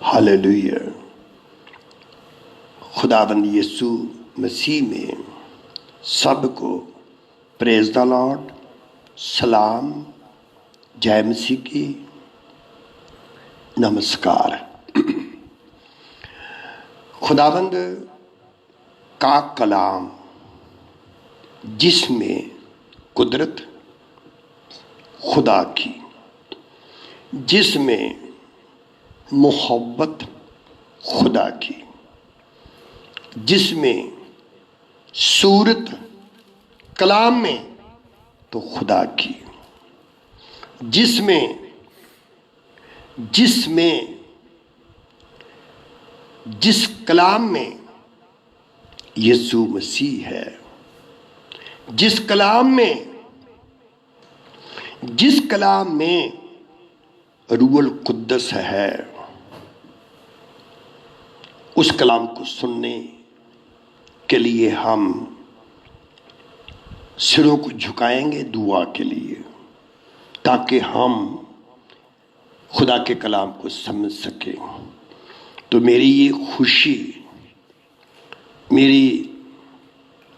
Hallelujah. खुदावंद यीशु मसीह में सबको प्रेज द लॉर्ड, सलाम, जय मसीह की, नमस्कार। खुदावंद का कलाम जिसमें कुदरत खुदा की, जिसमें मोहब्बत खुदा की, जिसमें सूरत कलाम में तो खुदा की, जिसमें जिस कलाम में यीशु मसीह है, जिस कलाम में रूहुल कुद्दस है, उस कलाम को सुनने के लिए हम सिरों को झुकाएंगे दुआ के लिए, ताकि हम खुदा के कलाम को समझ सकें। तो मेरी ये खुशी, मेरी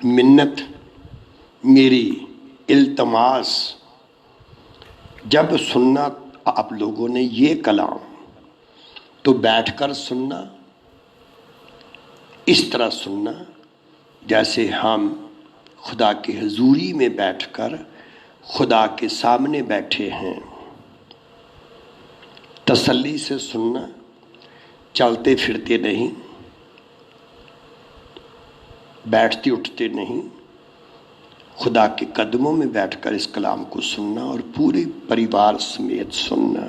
मिन्नत, मेरी इल्तमास, जब सुनना आप लोगों ने ये कलाम तो बैठकर सुनना, इस तरह सुनना जैसे हम खुदा की हजूरी में बैठकर खुदा के सामने बैठे हैं। तसल्ली से सुनना, चलते फिरते नहीं, बैठते उठते नहीं, खुदा के कदमों में बैठकर इस कलाम को सुनना और पूरे परिवार समेत सुनना।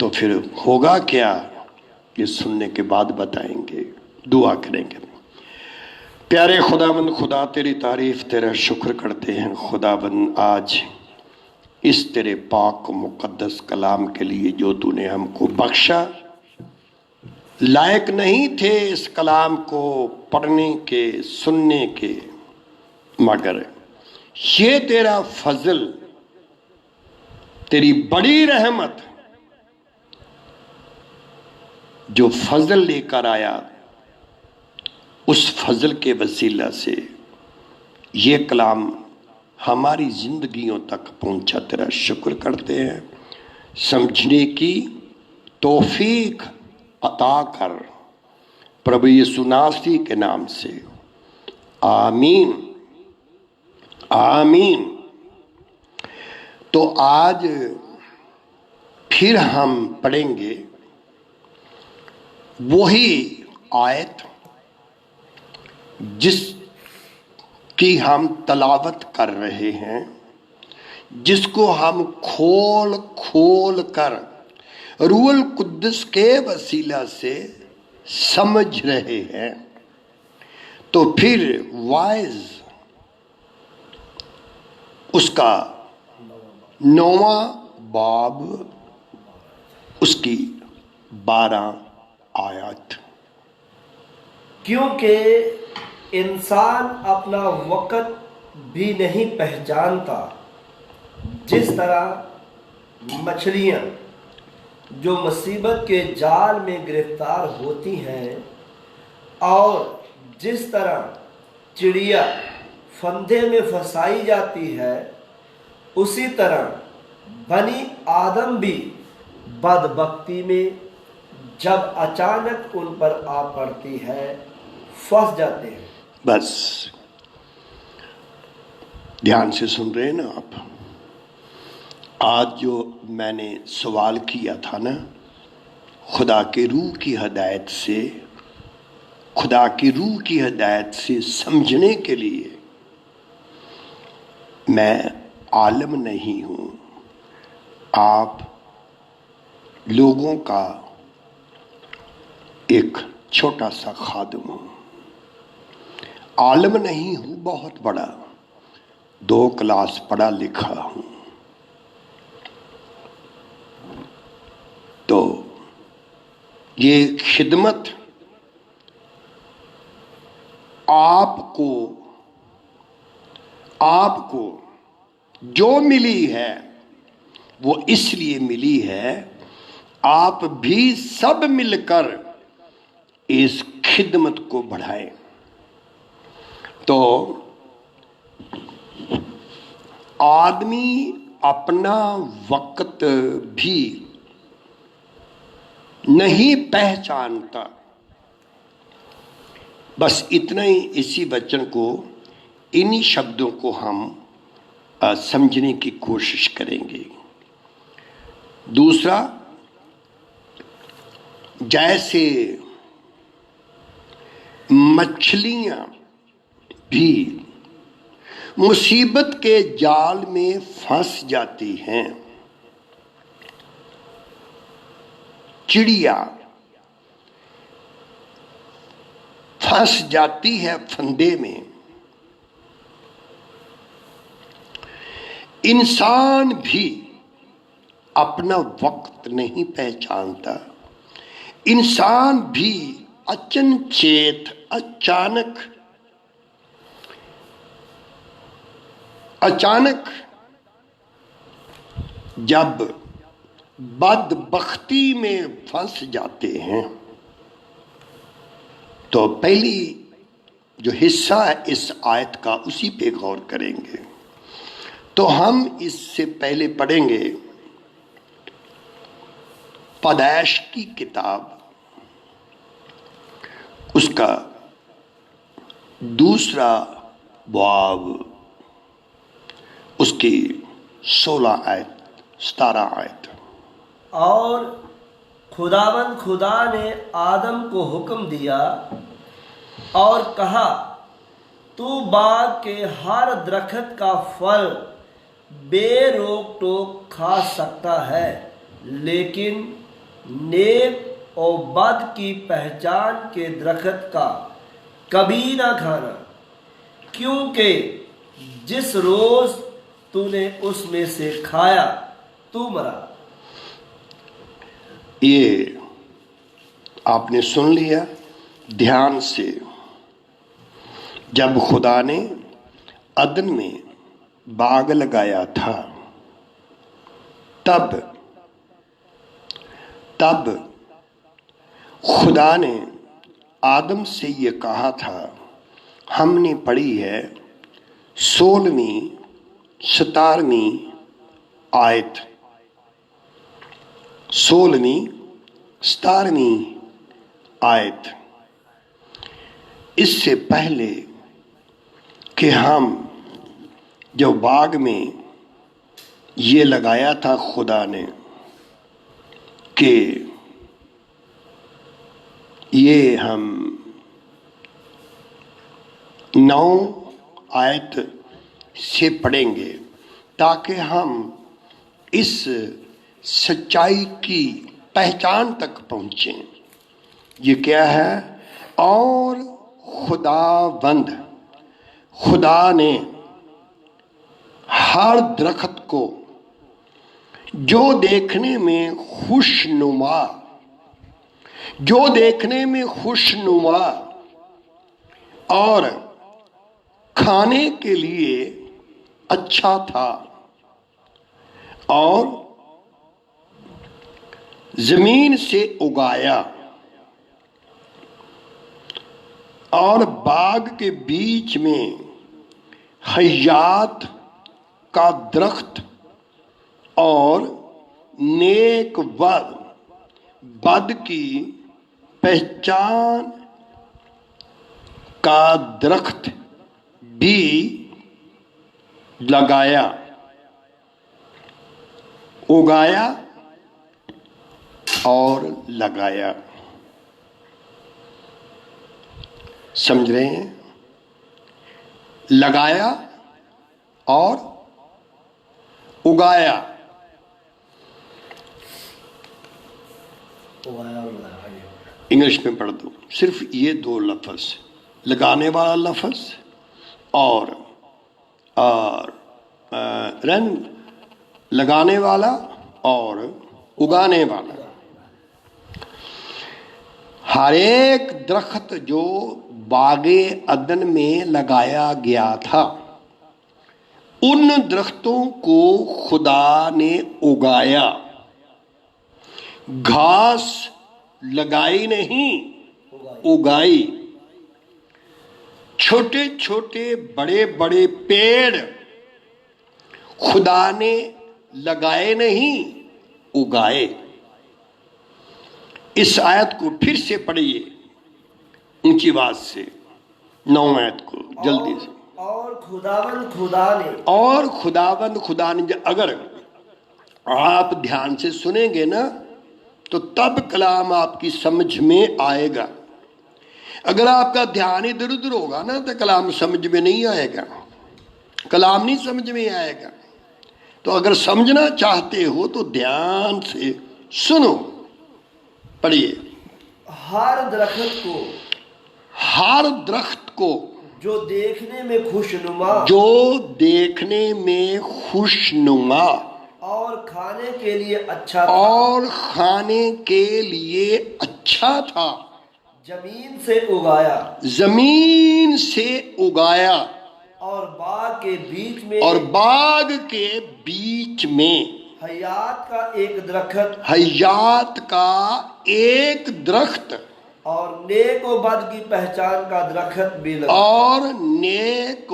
तो फिर होगा क्या, ये सुनने के बाद बताएंगे, दुआ करेंगे। प्यारे खुदावंद, खुदा तेरी तारीफ, तेरा शुक्र करते हैं खुदावंद, आज इस तेरे पाक मुकद्दस कलाम के लिए जो तूने हमको बख्शा। लायक नहीं थे इस कलाम को पढ़ने के, सुनने के, मगर ये तेरा फजल, तेरी बड़ी रहमत जो फजल लेकर आया, उस फजल के वसीला से ये कलाम हमारी जिंदगियों तक पहुंचा। तेरा शुक्र करते हैं। समझने की तौफीक अता कर, प्रभु यीशु मसीह के नाम से, आमीन आमीन। तो आज फिर हम पढ़ेंगे वही आयत जिसकी हम तलावत कर रहे हैं, जिसको हम खोल खोल कर रूहुल कुद्दस के वसीला से समझ रहे हैं। तो फिर वाइज उसका 9वां बाब, उसकी 12 आयत। क्योंकि इंसान अपना वक़्त भी नहीं पहचानता, जिस तरह मछलियाँ जो मुसीबत के जाल में गिरफ्तार होती हैं, और जिस तरह चिड़िया फंदे में फंसाई जाती है, उसी तरह बनी आदम भी बदबख्ती में जब अचानक उन पर आ पड़ती है फंस जाते हैं। बस ध्यान से सुन रहे हैं ना आप। आज जो मैंने सवाल किया था ना, खुदा के रूह की हिदायत से, खुदा की रूह की हिदायत से समझने के लिए, मैं आलम नहीं हूँ, आप लोगों का एक छोटा सा खादिम हूँ। आलम नहीं हूँ बहुत बड़ा, 2 क्लास पढ़ा लिखा हूँ। तो ये खिदमत आपको जो मिली है वो इसलिए मिली है आप भी सब मिलकर इस खिदमत को बढ़ाएं। तो आदमी अपना वक्त भी नहीं पहचानता। बस इतना ही, इसी वचन को, इन्हीं शब्दों को हम समझने की कोशिश करेंगे। दूसरा, जैसे मछलियां भी मुसीबत के जाल में फंस जाती हैं, चिड़िया फंस जाती है फंदे में, इंसान भी अपना वक्त नहीं पहचानता। इंसान भी अचनचेत, अचानक जब बदबख्ती में फंस जाते हैं, तो पहली जो हिस्सा है इस आयत का, उसी पे गौर करेंगे। तो हम इससे पहले पढ़ेंगे पैदाइश की किताब, उसका दूसरा बाब, उसकी 16 आयत, 17 आयत। और खुदावंद खुदा ने आदम को हुक्म दिया और कहा, तू बाग के हर दरख्त का फल बेरोक टोक खा सकता है, लेकिन नेक और बद की पहचान के दरख्त का कभी ना खाना, क्योंकि जिस रोज तूने उसमें से खाया तू मरा। ये आपने सुन लिया ध्यान से। जब खुदा ने अदन में बाग लगाया था, तब खुदा ने आदम से ये कहा था। हमने पढ़ी है 16वीं 17वीं आयत, 16वीं 17वीं आयत। इससे पहले कि हम जो बाग में ये लगाया था खुदा ने कि ये हम 9 आयत से पढ़ेंगे, ताकि हम इस सच्चाई की पहचान तक पहुँचें। ये क्या है? और खुदा ने हर दरख्त को जो देखने में खुशनुमा और खाने के लिए अच्छा था, और जमीन से उगाया, और बाग के बीच में हयात का दरख्त और नेक बद की पहचान का दरख्त भी लगाया, उगाया और लगाया। समझ रहे हैं? लगाया और उगाया। इंग्लिश में पढ़ दो, सिर्फ ये 2 लफ्ज, लगाने वाला लफ्ज और लगाने वाला और उगाने वाला। हर एक दरख्त जो बागे अदन में लगाया गया था, उन दरख्तों को खुदा ने उगाया, घास लगाई नहीं, उगाई। छोटे छोटे बड़े बड़े पेड़ खुदा ने लगाए नहीं, उगाए। इस आयत को फिर से पढ़िए ऊंची आवाज से, 9 आयत को जल्दी से। और खुदावंद खुदा ने, और खुदावंद खुदा ने, अगर आप ध्यान से सुनेंगे ना तो तब कलाम आपकी समझ में आएगा। अगर आपका ध्यान इधर उधर होगा ना तो कलाम समझ में नहीं आएगा, कलाम नहीं समझ में आएगा। तो अगर समझना चाहते हो तो ध्यान से सुनो, पढ़िए। हर दरख्त को जो देखने में खुशनुमा, और खाने के लिए अच्छा था, जमीन से उगाया, और बाग के बीच में हयात का एक दरख्त, और नेक व बद की पहचान का दरख्त भी लगा। और नेक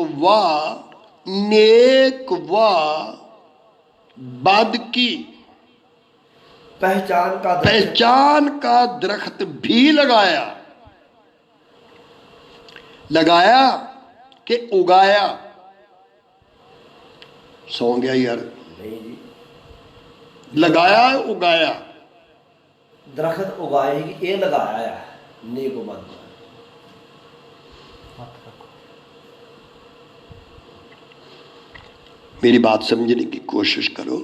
व बद की पहचान का दरख्त भी लगाया कि उगाया। सो गया यार, नहीं जी, लगाया उगाया, दरख्त उगाएगी, ये लगाया है नेक बद। मेरी बात समझने की कोशिश करो।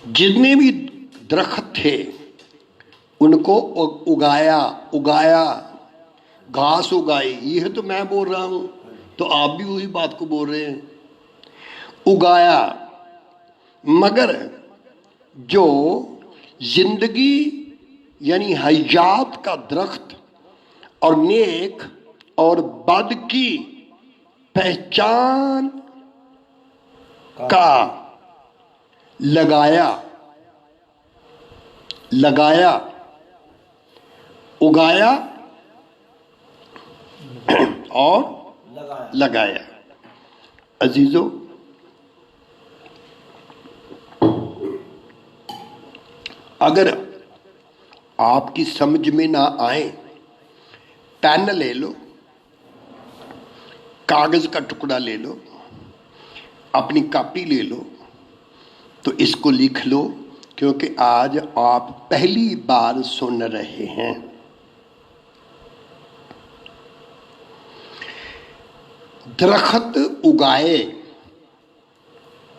जितने भी दरख्त थे उनको उगाया, घास उगाई। यह तो मैं बोल रहा हूं, तो आप भी वही बात को बोल रहे हैं, उगाया। मगर जो जिंदगी यानी हयात का दरख्त और नेक और बद की पहचान का लगाया, उगाया और लगाया। अजीजों, अगर आपकी समझ में ना आए, पेन ले लो, कागज का टुकड़ा ले लो, अपनी कॉपी ले लो, तो इसको लिख लो, क्योंकि आज आप पहली बार सुन रहे हैं। दरख्त उगाए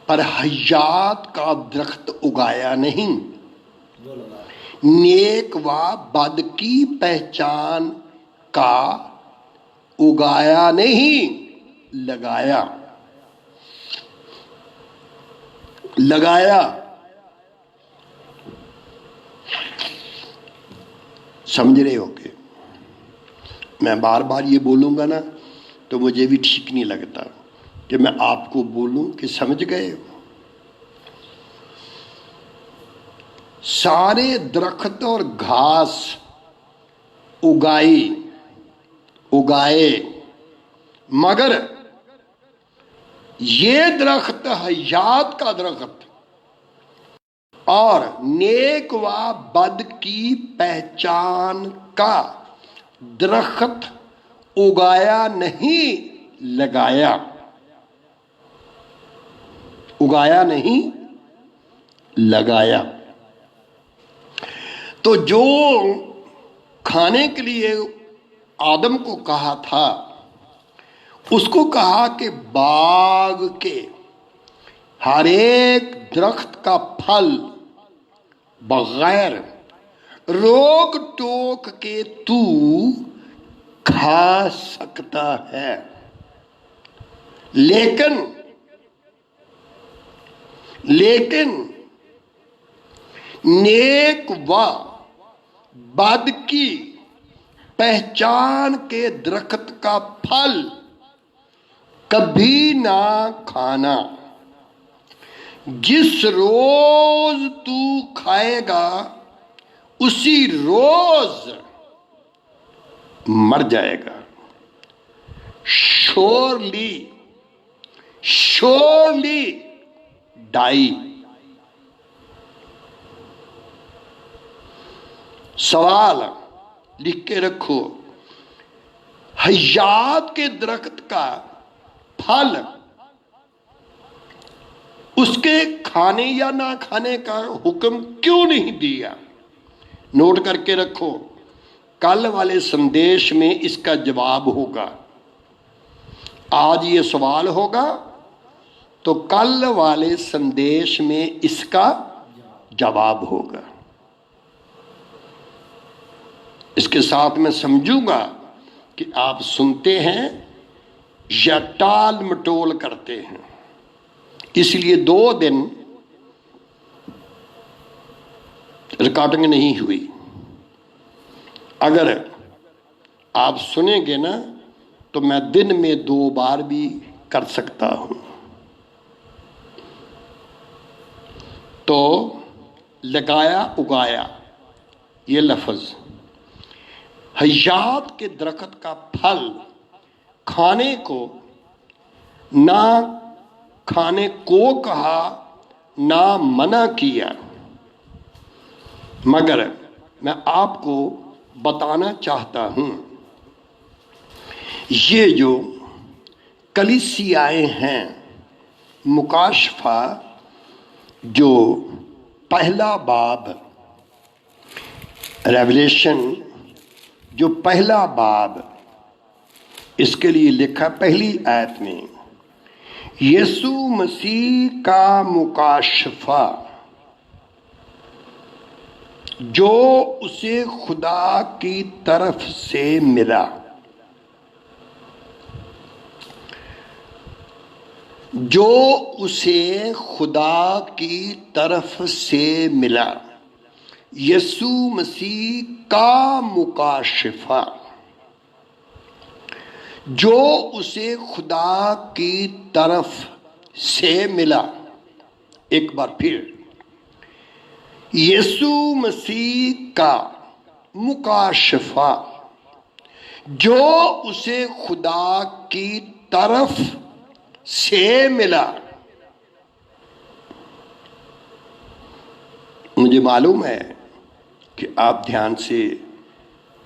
पर हयात का दरख्त उगाया नहीं, नेक व बद की पहचान का उगाया नहीं, लगाया। समझ रहे हो कि मैं बार बार ये बोलूंगा ना तो मुझे भी ठीक नहीं लगता कि मैं आपको बोलूं कि समझ गए हो। सारे दरख्त और घास उगाए, मगर ये दरख्त हयात का दरख्त और नेक व बद की पहचान का दरख्त उगाया नहीं, लगाया। तो जो खाने के लिए आदम को कहा था, उसको कहा कि बाग के हर एक दरख्त का फल बगैर रोक टोक के तू खा सकता है, लेकिन नेक व बद की पहचान के दरख्त का फल कभी ना खाना। जिस रोज तू खाएगा उसी रोज मर जाएगा। Surely surely die. सवाल लिख के रखो, हयात के दरख्त का फल उसके खाने या ना खाने का हुक्म क्यों नहीं दिया? नोट करके रखो, कल वाले संदेश में इसका जवाब होगा। आज ये सवाल होगा तो कल वाले संदेश में इसका जवाब होगा। इसके साथ मैं समझूंगा कि आप सुनते हैं या टाल मटोल करते हैं, इसलिए 2 दिन रिकॉर्डिंग नहीं हुई। अगर आप सुनेंगे ना तो मैं दिन में 2 बार भी कर सकता हूं। तो लगाया उगाया ये लफ्ज, हयात के दरख्त का फल खाने को ना खाने को कहा ना मना किया, मगर मैं आपको बताना चाहता हूं, ये जो कलीसियाएं हैं, मुकाशफा जो पहला बाब, रेवलेशन जो पहला बाब, इसके लिए लिखा पहली आयत में, यीशु मसीह का मुकाशफा जो उसे खुदा की तरफ से मिला, जो उसे खुदा की तरफ से मिला, यीशु मसीह का मुकाशफा जो उसे खुदा की तरफ से मिला। एक बार फिर, यीशु मसीह का मुकाशफा जो उसे खुदा की तरफ से मिला। मुझे मालूम है कि आप ध्यान से,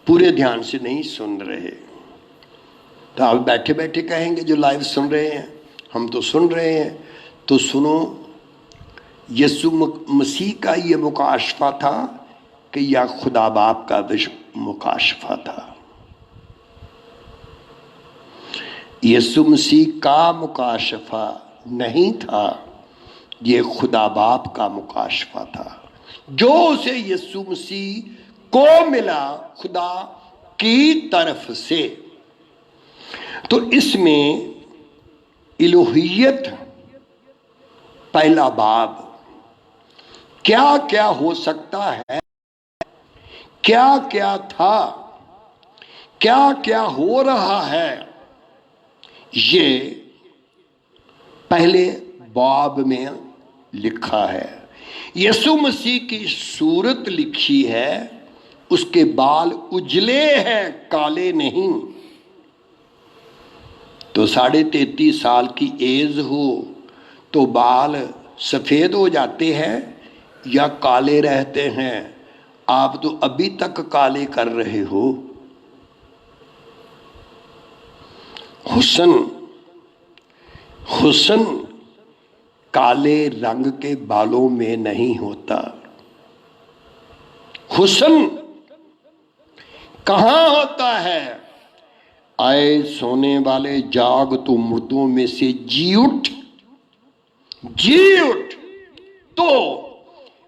पूरे ध्यान से नहीं सुन रहे, तो आप बैठे बैठे कहेंगे जो लाइव सुन रहे हैं, हम तो सुन रहे हैं। तो सुनो, यीशु मसीह का ये मुकाशफा था कि या खुदा बाप का मुकाशफा था? यीशु मसीह का मुकाशफा नहीं था, ये खुदा बाप का मुकाशफा था जो उसे यीशु मसीह को मिला खुदा की तरफ से। तो इसमें इलोहियत पहला बाब क्या क्या हो सकता है, क्या क्या था, क्या क्या हो रहा है, ये पहले बाब में लिखा है। यीशु मसीह की सूरत लिखी है, उसके बाल उजले हैं, काले नहीं। तो 33.5 साल की एज हो तो बाल सफेद हो जाते हैं या काले रहते हैं? आप तो अभी तक काले कर रहे हो। हुस्न, हुस्न काले रंग के बालों में नहीं होता। हुस्न कहां होता है? आए सोने वाले जाग, तो मुर्दों में से जी उठ, जी उठ। तो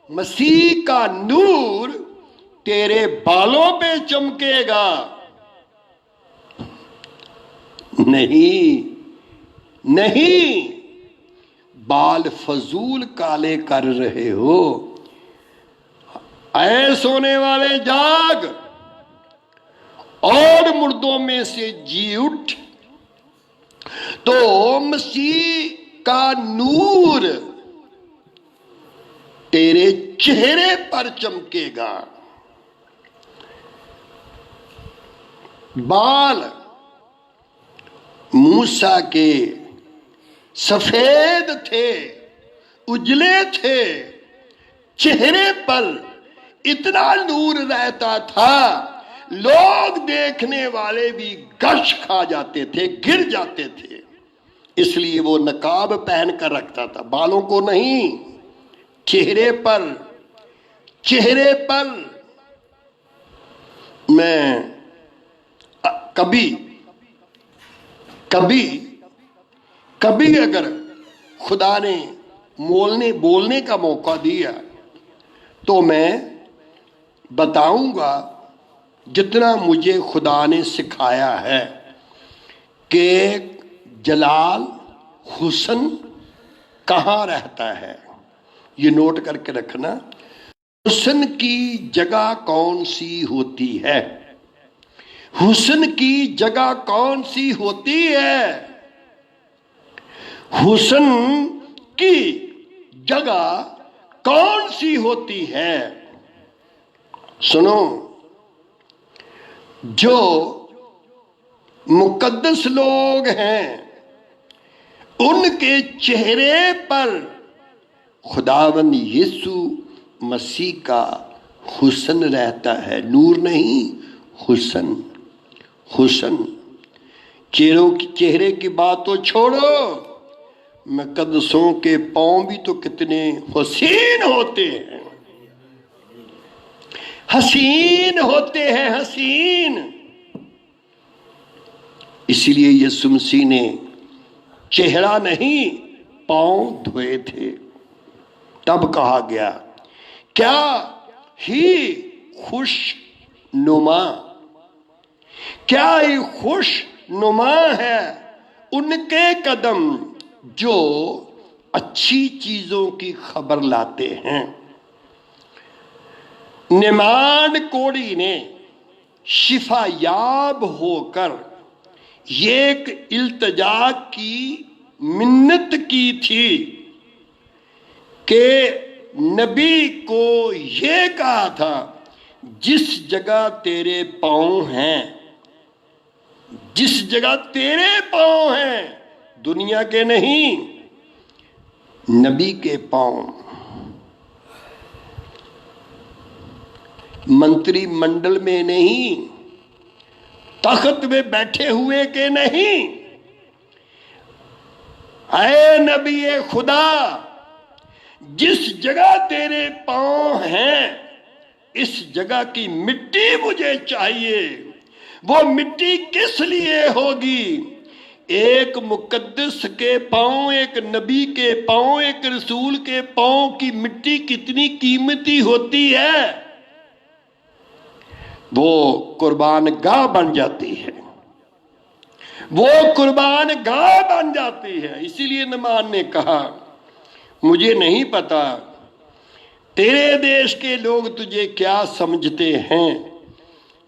मसीह का नूर तेरे बालों पे चमकेगा। नहीं नहीं, बाल फजूल काले कर रहे हो। ऐ सोने वाले जाग और मुर्दों में से जी उठ। तो मसीह का नूर तेरे चेहरे पर चमकेगा। बाल मूसा के सफेद थे, उजले थे, चेहरे पर इतना नूर रहता था, लोग देखने वाले भी गश खा जाते थे, गिर जाते थे। इसलिए वो नकाब पहन कर रखता था, बालों को नहीं, चेहरे पर। चेहरे पर मैं कभी कभी कभी अगर खुदा ने बोलने का मौका दिया तो मैं बताऊंगा जितना मुझे खुदा ने सिखाया है कि जलाल हुस्न कहाँ रहता है। ये नोट करके रखना, हुस्न की जगह कौन सी होती है। हुस्न की जगह कौन सी होती है। हुस्न की जगह कौन सी होती है। सुनो, जो मुकद्दस लोग हैं उनके चेहरे पर खुदावंद यीशु मसीह का हुस्न रहता है, नूर नहीं, हुस्न। हुस्न चेहरे की बात तो छोड़ो, मुकद्दसों के पांव भी तो कितने हसीन होते हैं, हसीन होते हैं, हसीन। इसलिए यीशु मसीह ने चेहरा नहीं पांव धोए थे। तब कहा गया क्या ही खुश नुमा, क्या ही खुश नुमा है उनके कदम जो अच्छी चीजों की खबर लाते हैं। निमान कोड़ी ने शिफायाब होकर ये एक इल्तिजा की मिन्नत की थी कि नबी को ये कहा था, जिस जगह तेरे पांव हैं, जिस जगह तेरे पांव हैं, दुनिया के नहीं, नबी के पांव, मंत्रिमंडल में नहीं, तख्त में बैठे हुए के नहीं। ऐ नबी खुदा, जिस जगह तेरे पांव हैं, इस जगह की मिट्टी मुझे चाहिए। वो मिट्टी किस लिए होगी? एक मुकद्दस के पांव, एक नबी के पांव, एक रसूल के पांव की मिट्टी कितनी कीमती होती है। वो कुर्बान गाह बन जाती है, वो कुर्बान गाह बन जाती है। इसीलिए नमान ने कहा, मुझे नहीं पता तेरे देश के लोग तुझे क्या समझते हैं,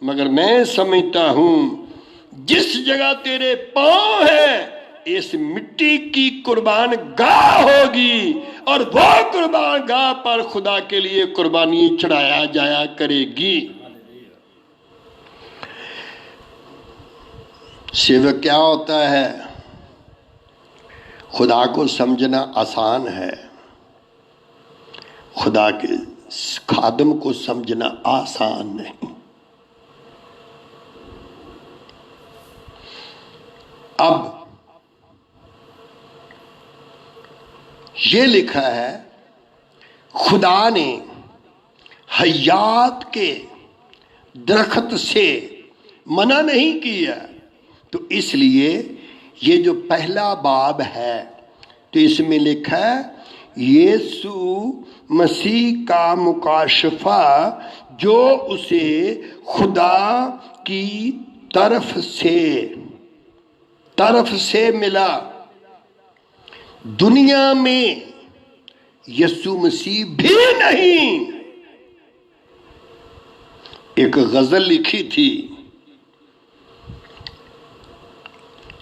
मगर मैं समझता हूं जिस जगह तेरे पांव है इस मिट्टी की कुर्बान गाह होगी, और वो कुर्बान गाह पर खुदा के लिए कुर्बानी चढ़ाया जाया करेगी। सेवक क्या होता है? खुदा को समझना आसान है, खुदा के खादम को समझना आसान नहीं। अब ये लिखा है, खुदा ने हयात के दरख्त से मना नहीं किया, तो इसलिए ये जो पहला बाब है तो इसमें लिखा है यीशु मसीह का मुकाशफा जो उसे खुदा की तरफ से मिला। दुनिया में यीशु मसीह भी नहीं। एक गजल लिखी थी,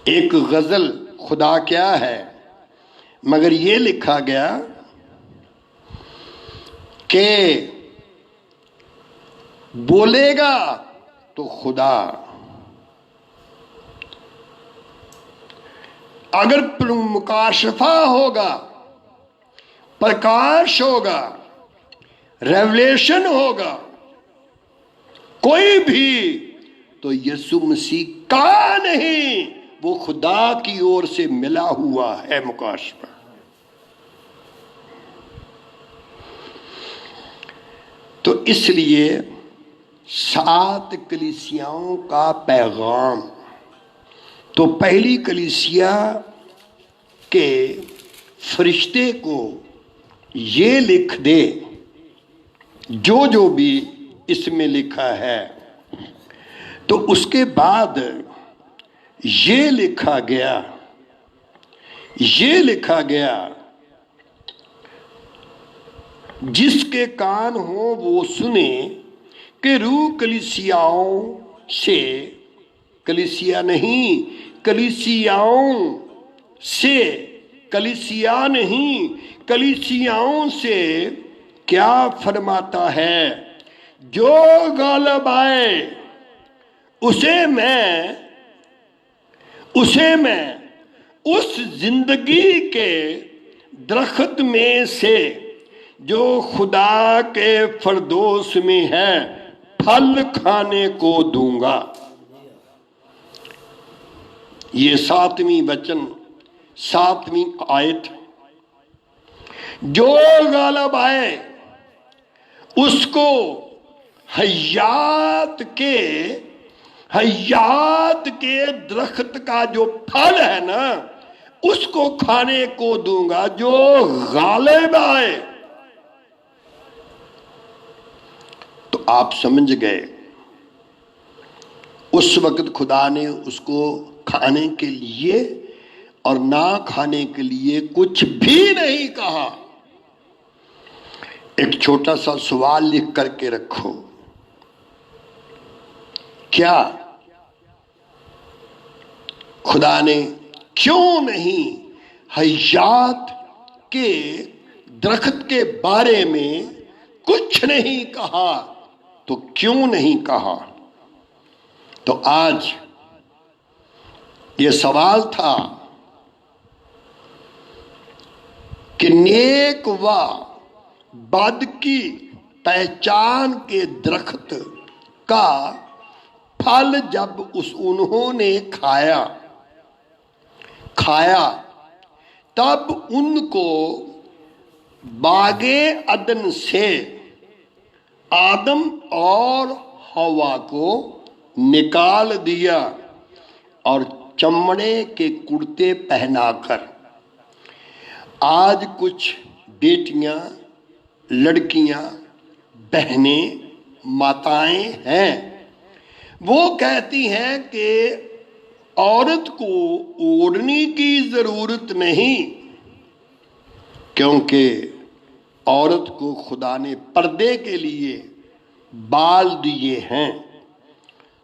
एक गजल, खुदा क्या है, मगर ये लिखा गया कि बोलेगा तो खुदा, अगर मुकाशफा होगा, प्रकाश होगा, रेवलेशन होगा कोई भी, तो यीशु मसीह का नहीं, वो खुदा की ओर से मिला हुआ है मुकाशफा। तो इसलिए 7 कलीसियाओं का पैगाम, तो पहली कलीसिया के फरिश्ते को ये लिख दे जो जो भी इसमें लिखा है। तो उसके बाद ये लिखा गया, जिसके कान हो वो सुने कि रूह कलीसियाओं से, कलीसिया नहीं, कलीसियाओं से क्या फरमाता है। जो गालिब आए उसे मैं उस जिंदगी के दरख्त में से जो खुदा के फरदोस में है फल खाने को दूंगा। ये 7वीं वचन, 7वीं आयत। जो गालिब आए उसको हयात के दरख्त का जो फल है ना, उसको खाने को दूंगा। जो गालिब आए, तो आप समझ गए, उस वक्त खुदा ने उसको खाने के लिए और ना खाने के लिए कुछ भी नहीं कहा। एक छोटा सा सवाल लिख करके रखो, क्या खुदा ने क्यों नहीं हयात के दरख्त के बारे में कुछ नहीं कहा? तो क्यों नहीं कहा? तो आज ये सवाल था कि नेक व बद की पहचान के दरख्त का फल जब उन्होंने खाया तब उनको बागे अदन से आदम और हवा को निकाल दिया और चमड़े के कुर्ते पहनाकर। आज कुछ बेटियां, लड़कियां, बहनें, माताएं हैं, वो कहती हैं कि औरत को ओढ़ने की जरूरत नहीं, क्योंकि औरत को खुदा ने पर्दे के लिए बाल दिए हैं।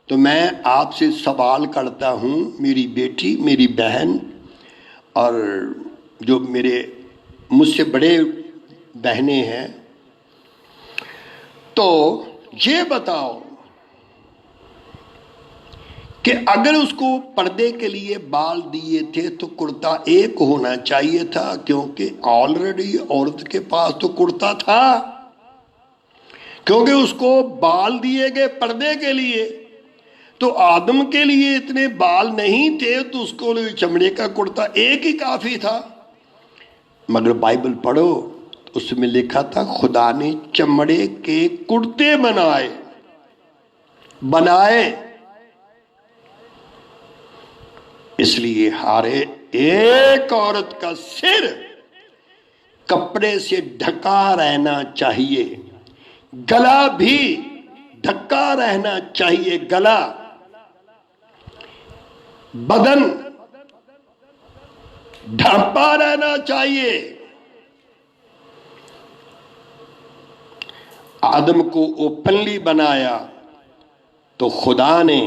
तो मैं आपसे सवाल करता हूं, मेरी बेटी, मेरी बहन और जो मेरे मुझसे बड़े बहनें हैं, तो ये बताओ कि अगर उसको पर्दे के लिए बाल दिए थे तो कुर्ता एक होना चाहिए था, क्योंकि ऑलरेडी औरत के पास तो कुर्ता था, क्योंकि उसको बाल दिए गए पर्दे के लिए। तो आदम के लिए इतने बाल नहीं थे, तो उसको चमड़े का कुर्ता एक ही काफी था। मगर बाइबल पढ़ो, उसमें लिखा था खुदा ने चमड़े के कुर्ते बनाए। इसलिए हर एक औरत का सिर कपड़े से ढका रहना चाहिए, गला भी ढका रहना चाहिए, गला, बदन ढांपा रहना चाहिए। आदम को ओपनली बनाया तो खुदा ने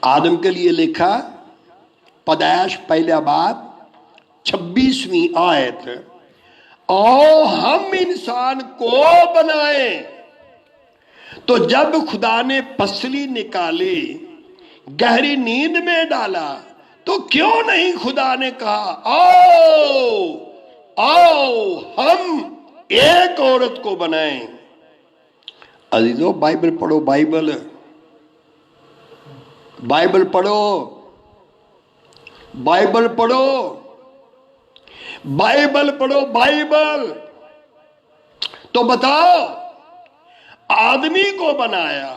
आदम के लिए लिखा, पैदाइश पहला बाब 26वीं आयत, आओ हम इंसान को बनाएं। तो जब खुदा ने पसली निकाली, गहरी नींद में डाला, तो क्यों नहीं खुदा ने कहा आओ आओ हम एक औरत को बनाएं। अजीजों, बाइबल पढ़ो, बाइबल बाइबल पढ़ो, बाइबल पढ़ो, बाइबल पढ़ो, बाइबल। तो बताओ, आदमी को बनाया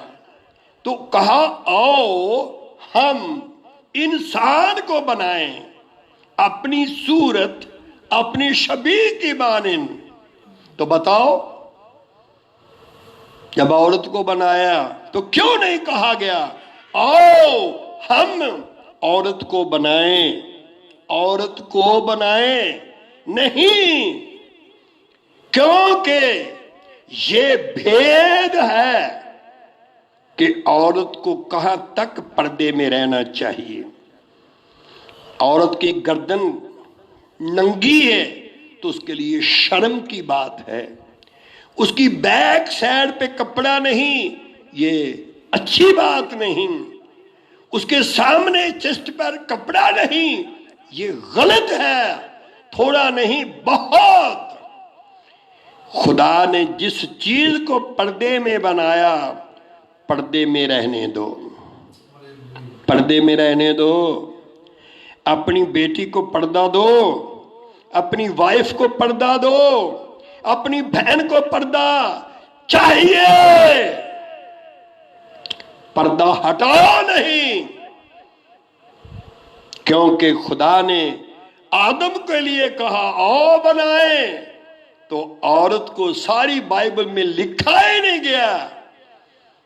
तो कहा आओ हम इंसान को बनाएं अपनी सूरत, अपनी शबीह की मानिंद। तो बताओ, जब औरत को बनाया तो क्यों नहीं कहा गया आओ हम औरत को बनाएं, औरत को बनाएं? नहीं, क्योंकि ये भेद है कि औरत को कहां तक पर्दे में रहना चाहिए। औरत की गर्दन नंगी है तो उसके लिए शर्म की बात है। उसकी बैक साइड पे कपड़ा नहीं, ये अच्छी बात नहीं। उसके सामने चेस्ट पर कपड़ा नहीं, ये गलत है। थोड़ा नहीं, बहुत। खुदा ने जिस चीज को पर्दे में बनाया, पर्दे में रहने दो, पर्दे में रहने दो। अपनी बेटी को पर्दा दो, अपनी वाइफ को पर्दा दो, अपनी बहन को पर्दा चाहिए। पर्दा हटाओ नहीं, क्योंकि खुदा ने आदम के लिए कहा आओ बनाए, तो औरत को सारी बाइबल में लिखा ही नहीं गया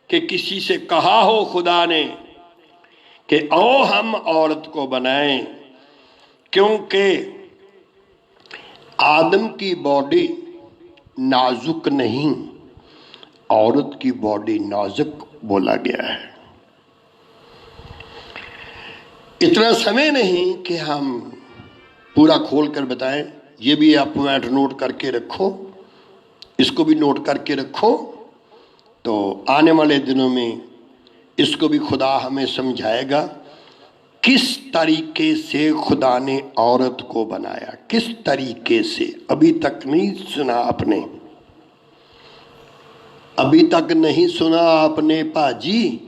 कि किसी से कहा हो खुदा ने कि आओ हम औरत को बनाएं। क्योंकि आदम की बॉडी नाजुक नहीं, औरत की बॉडी नाजुक बोला गया है। इतना समय नहीं कि हम पूरा खोल कर बताएं। ये भी आप पॉइंट नोट करके रखो, इसको भी नोट करके रखो। तो आने वाले दिनों में इसको भी खुदा हमें समझाएगा किस तरीके से खुदा ने औरत को बनाया, किस तरीके से। अभी तक नहीं सुना आपने, अभी तक नहीं सुना आपने पाजी।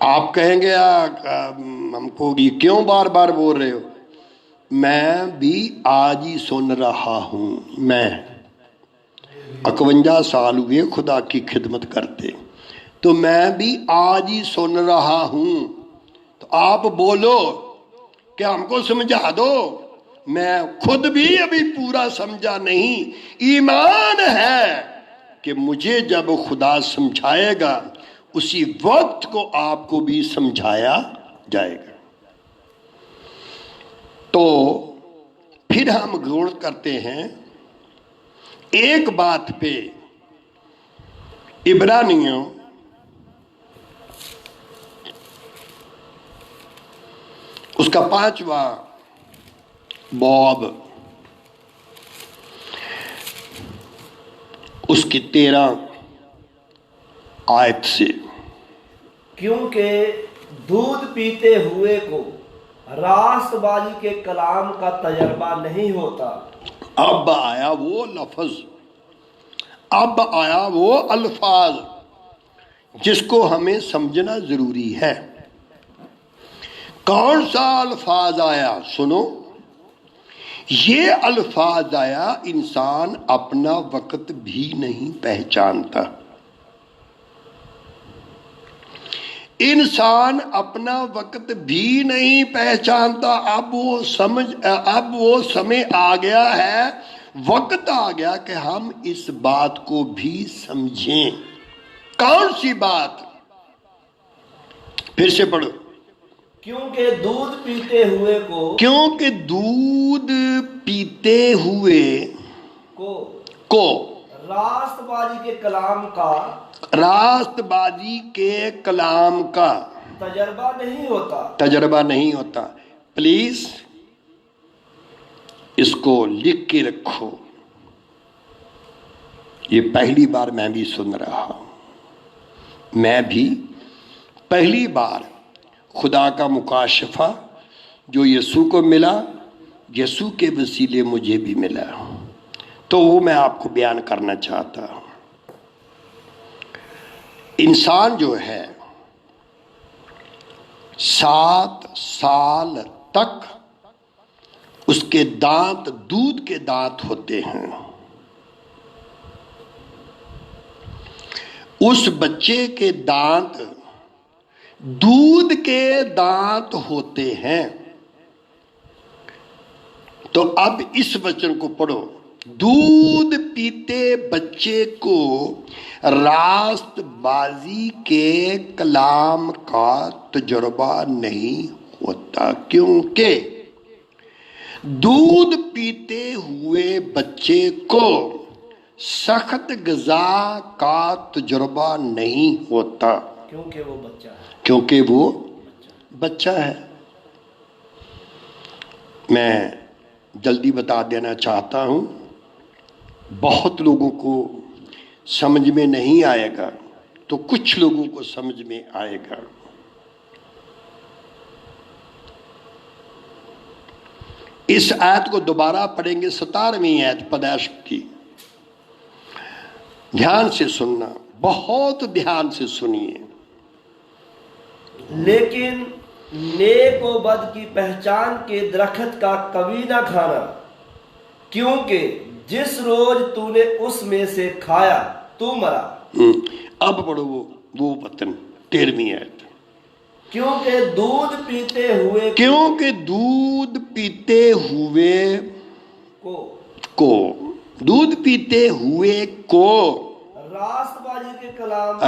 आप कहेंगे हमको ये क्यों बार बार बोल रहे हो? मैं भी आज ही सुन रहा हूं। मैं 51 साल हुए खुदा की खिदमत करते, तो मैं भी आज ही सुन रहा हूं। तो आप बोलो कि हमको समझा दो। मैं खुद भी अभी पूरा समझा नहीं। ईमान है कि मुझे जब खुदा समझाएगा उसी वक्त को आपको भी समझाया जाएगा। तो फिर हम गौर करते हैं एक बात पे, इब्रानियों उसका 5वां बाब उसकी 13 आयत से, क्योंकि दूध पीते हुए को रास्तबाजी के कलाम का तजर्बा नहीं होता। अब आया वो लफ्ज, अब आया वो अल्फाज जिसको हमें समझना जरूरी है। कौन सा अल्फाज आया? सुनो, ये अल्फाज आया इंसान अपना वक्त भी नहीं पहचानता। इंसान अपना वक्त भी नहीं पहचानता। अब वो समय आ गया है, वक्त आ गया कि हम इस बात को भी समझें। कौन सी बात? फिर से पढ़ो। क्योंकि दूध पीते हुए को, क्योंकि दूध पीते हुए को रास्तबाजी के कलाम का, रास्तबाजी के कलाम का तजर्बा नहीं होता। तजर्बा नहीं होता। प्लीज इसको लिख के रखो। ये पहली बार मैं भी सुन रहा हूं। मैं भी पहली बार खुदा का मुकाशफा जो यीशु को मिला, यीशु के वसीले मुझे भी मिला, तो वो मैं आपको बयान करना चाहता हूं। इंसान जो है 7 साल तक उसके दांत दूध के दांत होते हैं। उस बच्चे के दांत दूध के दांत होते हैं। तो अब इस वचन को पढ़ो। दूध पीते बच्चे को रास्तबाजी के कलाम का तजुर्बा नहीं होता, क्योंकि दूध पीते हुए बच्चे को सख्त ग़िज़ा का तजुर्बा नहीं होता, क्योंकि वो बच्चा है। क्योंकि वो बच्चा है। मैं जल्दी बता देना चाहता हूं, बहुत लोगों को समझ में नहीं आएगा, तो कुछ लोगों को समझ में आएगा। इस आयत को दोबारा पढ़ेंगे, 17वीं आयत पैदाइश की। ध्यान से सुनना, बहुत ध्यान से सुनिए। लेकिन नेक व बद की पहचान के दरख्त का कभी ना खाना, क्योंकि जिस रोज तूने उसमें से खाया तू मरा। अब पढ़ो वो वचन 13वीं आयत। क्योंकि दूध पीते हुए क्योंकि दूध पीते हुए को दूध पीते हुए को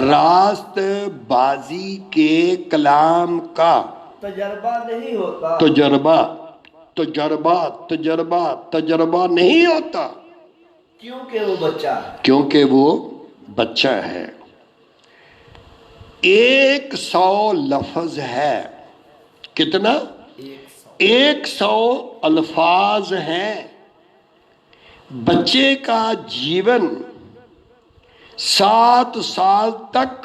रास्तबाजी के कलाम का तजर्बा नहीं होता। तजर्बा नहीं होता, क्योंकि वो बच्चा है। क्योंकि वो बच्चा है। 100 लफ्ज है। कितना? 100 अल्फाज हैं। बच्चे का जीवन 7 साल तक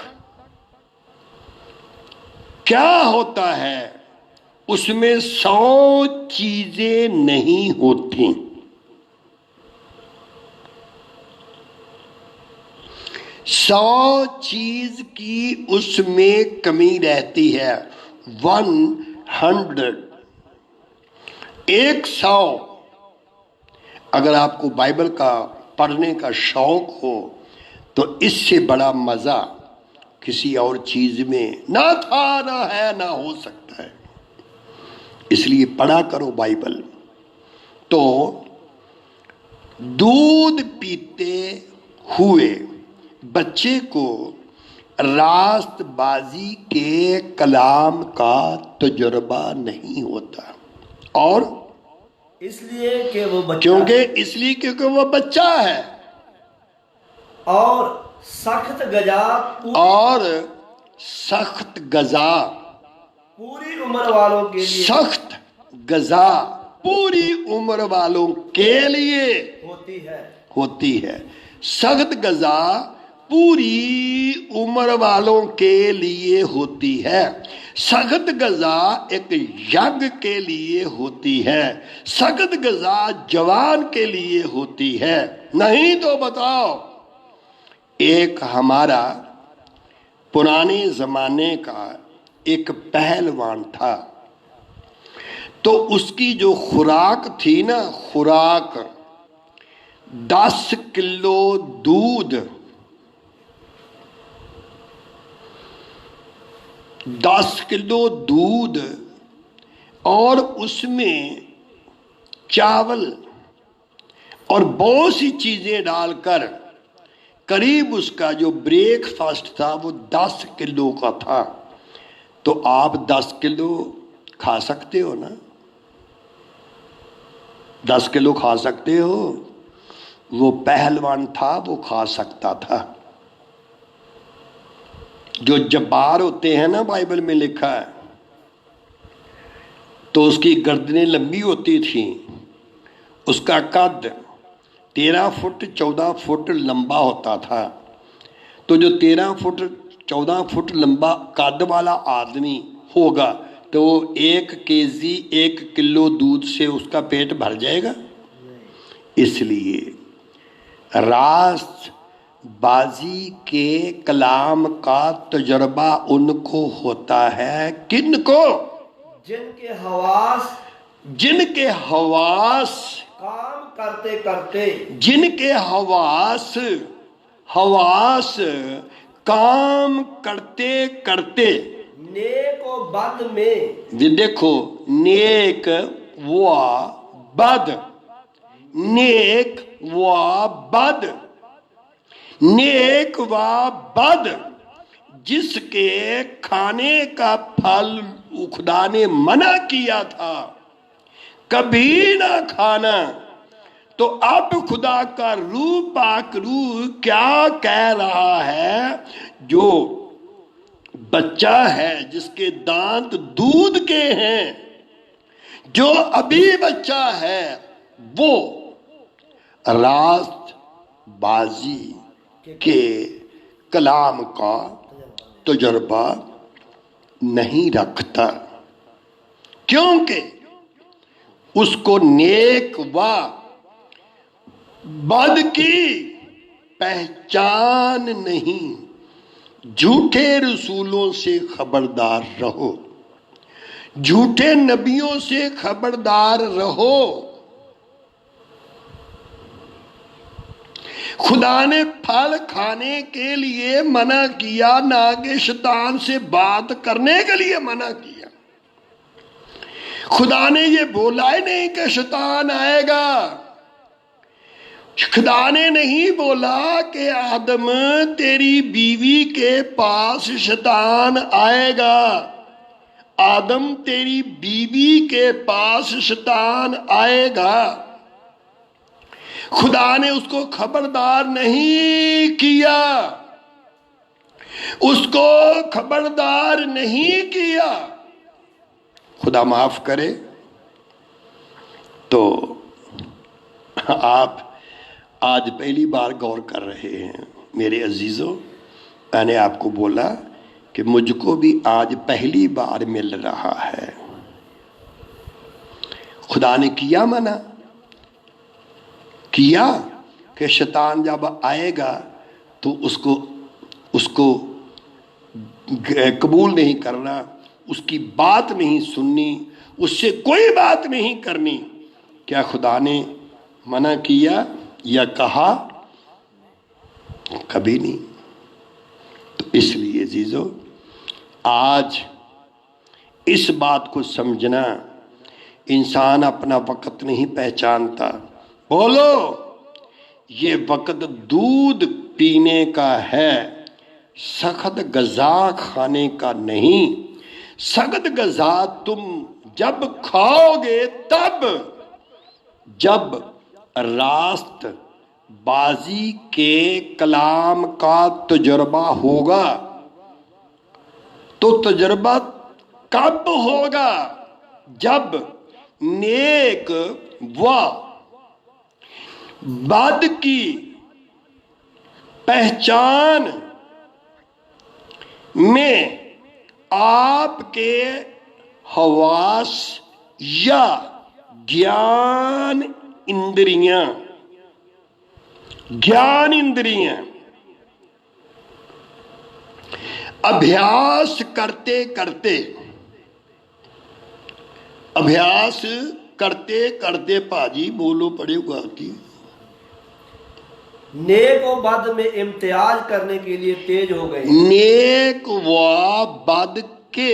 क्या होता है, उसमें 100 चीजें नहीं होती। 100 चीज की उसमें कमी रहती है। 100 100। अगर आपको बाइबल का पढ़ने का शौक हो तो इससे बड़ा मजा किसी और चीज में ना था, ना है, ना हो सकता है। इसलिए पढ़ा करो बाइबल। तो दूध पीते हुए बच्चे को रास्तबाजी के कलाम का तजुर्बा नहीं होता। और इसलिए कि वो बच्चा क्योंकि वो बच्चा है। और सख्त गजा पूरी उम्र वालों के लिए, सख्त गजा पूरी उम्र वालों के लिए होती है। सख्त गजा पूरी उम्र वालों के लिए होती है। सख्त गजा एक यंग के लिए होती है। सख्त गजा जवान के लिए होती है। नहीं तो बताओ, एक हमारा पुराने जमाने का एक पहलवान था, तो उसकी जो खुराक थी ना, खुराक 10 किलो दूध, 10 किलो दूध और उसमें चावल और बहुत सी चीजें डालकर करीब उसका जो ब्रेकफास्ट था वो 10 किलो का था। तो आप 10 किलो खा सकते हो ना? 10 किलो खा सकते हो? वो पहलवान था, वो खा सकता था। जो जब्बार होते हैं ना, बाइबल में लिखा है, तो उसकी गर्दनें लंबी होती थी उसका कद 13 फुट 14 फुट लंबा होता था। तो जो 13 फुट 14 फुट लंबा कद वाला आदमी होगा तो 1 केजी 1 किलो दूध से उसका पेट भर जाएगा। इसलिए रास्तबाजी के कलाम का तजर्बा उनको होता है, किनको? जिनके हवास काम करते करते, जिनके हवास काम करते करते नेक व बद में, ये देखो, नेक व बद, नेक व बद, नेक व बद जिसके खाने का फल खुदा ने मना किया था कभी ना खाना, तो अब खुदा का रूह पाक रूह क्या कह रहा है? जो बच्चा है जिसके दांत दूध के हैं, जो अभी बच्चा है, वो रास्तबाजी के कलाम का तजुर्बा नहीं रखता, क्योंकि उसको नेक व बद की पहचान नहीं। झूठे रसूलों से खबरदार रहो, झूठे नबियों से खबरदार रहो। खुदा ने फल खाने के लिए मना किया, ना कि शैतान से बात करने के लिए मना किया। खुदा ने ये बोला ही नहीं कि शैतान आएगा। खुदा ने नहीं बोला कि आदम तेरी बीवी के पास शैतान आएगा, आदम तेरी बीवी के पास शैतान आएगा। खुदा ने उसको खबरदार नहीं किया, उसको खबरदार नहीं किया। खुदा माफ करे। तो आप आज पहली बार गौर कर रहे हैं मेरे अजीजों, मैंने आपको बोला कि मुझको भी आज पहली बार मिल रहा है। खुदा ने किया मना, किया कि शैतान जब आएगा तो उसको कबूल नहीं करना, उसकी बात नहीं सुननी, उससे कोई बात नहीं करनी। क्या खुदा ने मना किया या कहा? कभी नहीं। तो इसलिए जीजो, आज इस बात को समझना, इंसान अपना वक्त नहीं पहचानता। बोलो, ये वक्त दूध पीने का है, सख्त गज़ा खाने का नहीं। सख्त गज़ा तुम जब खाओगे तब, जब रास्त बाजी के कलाम का तजुर्बा होगा। तो तजुर्बा कब होगा? जब नेक व बद की पहचान में आपके हवास या ज्ञान इंद्रियां अभ्यास करते करते पाजी बोलो पड़े उगा की नेक व बद में इम्तियाज करने के लिए तेज हो गई। नेक व बद के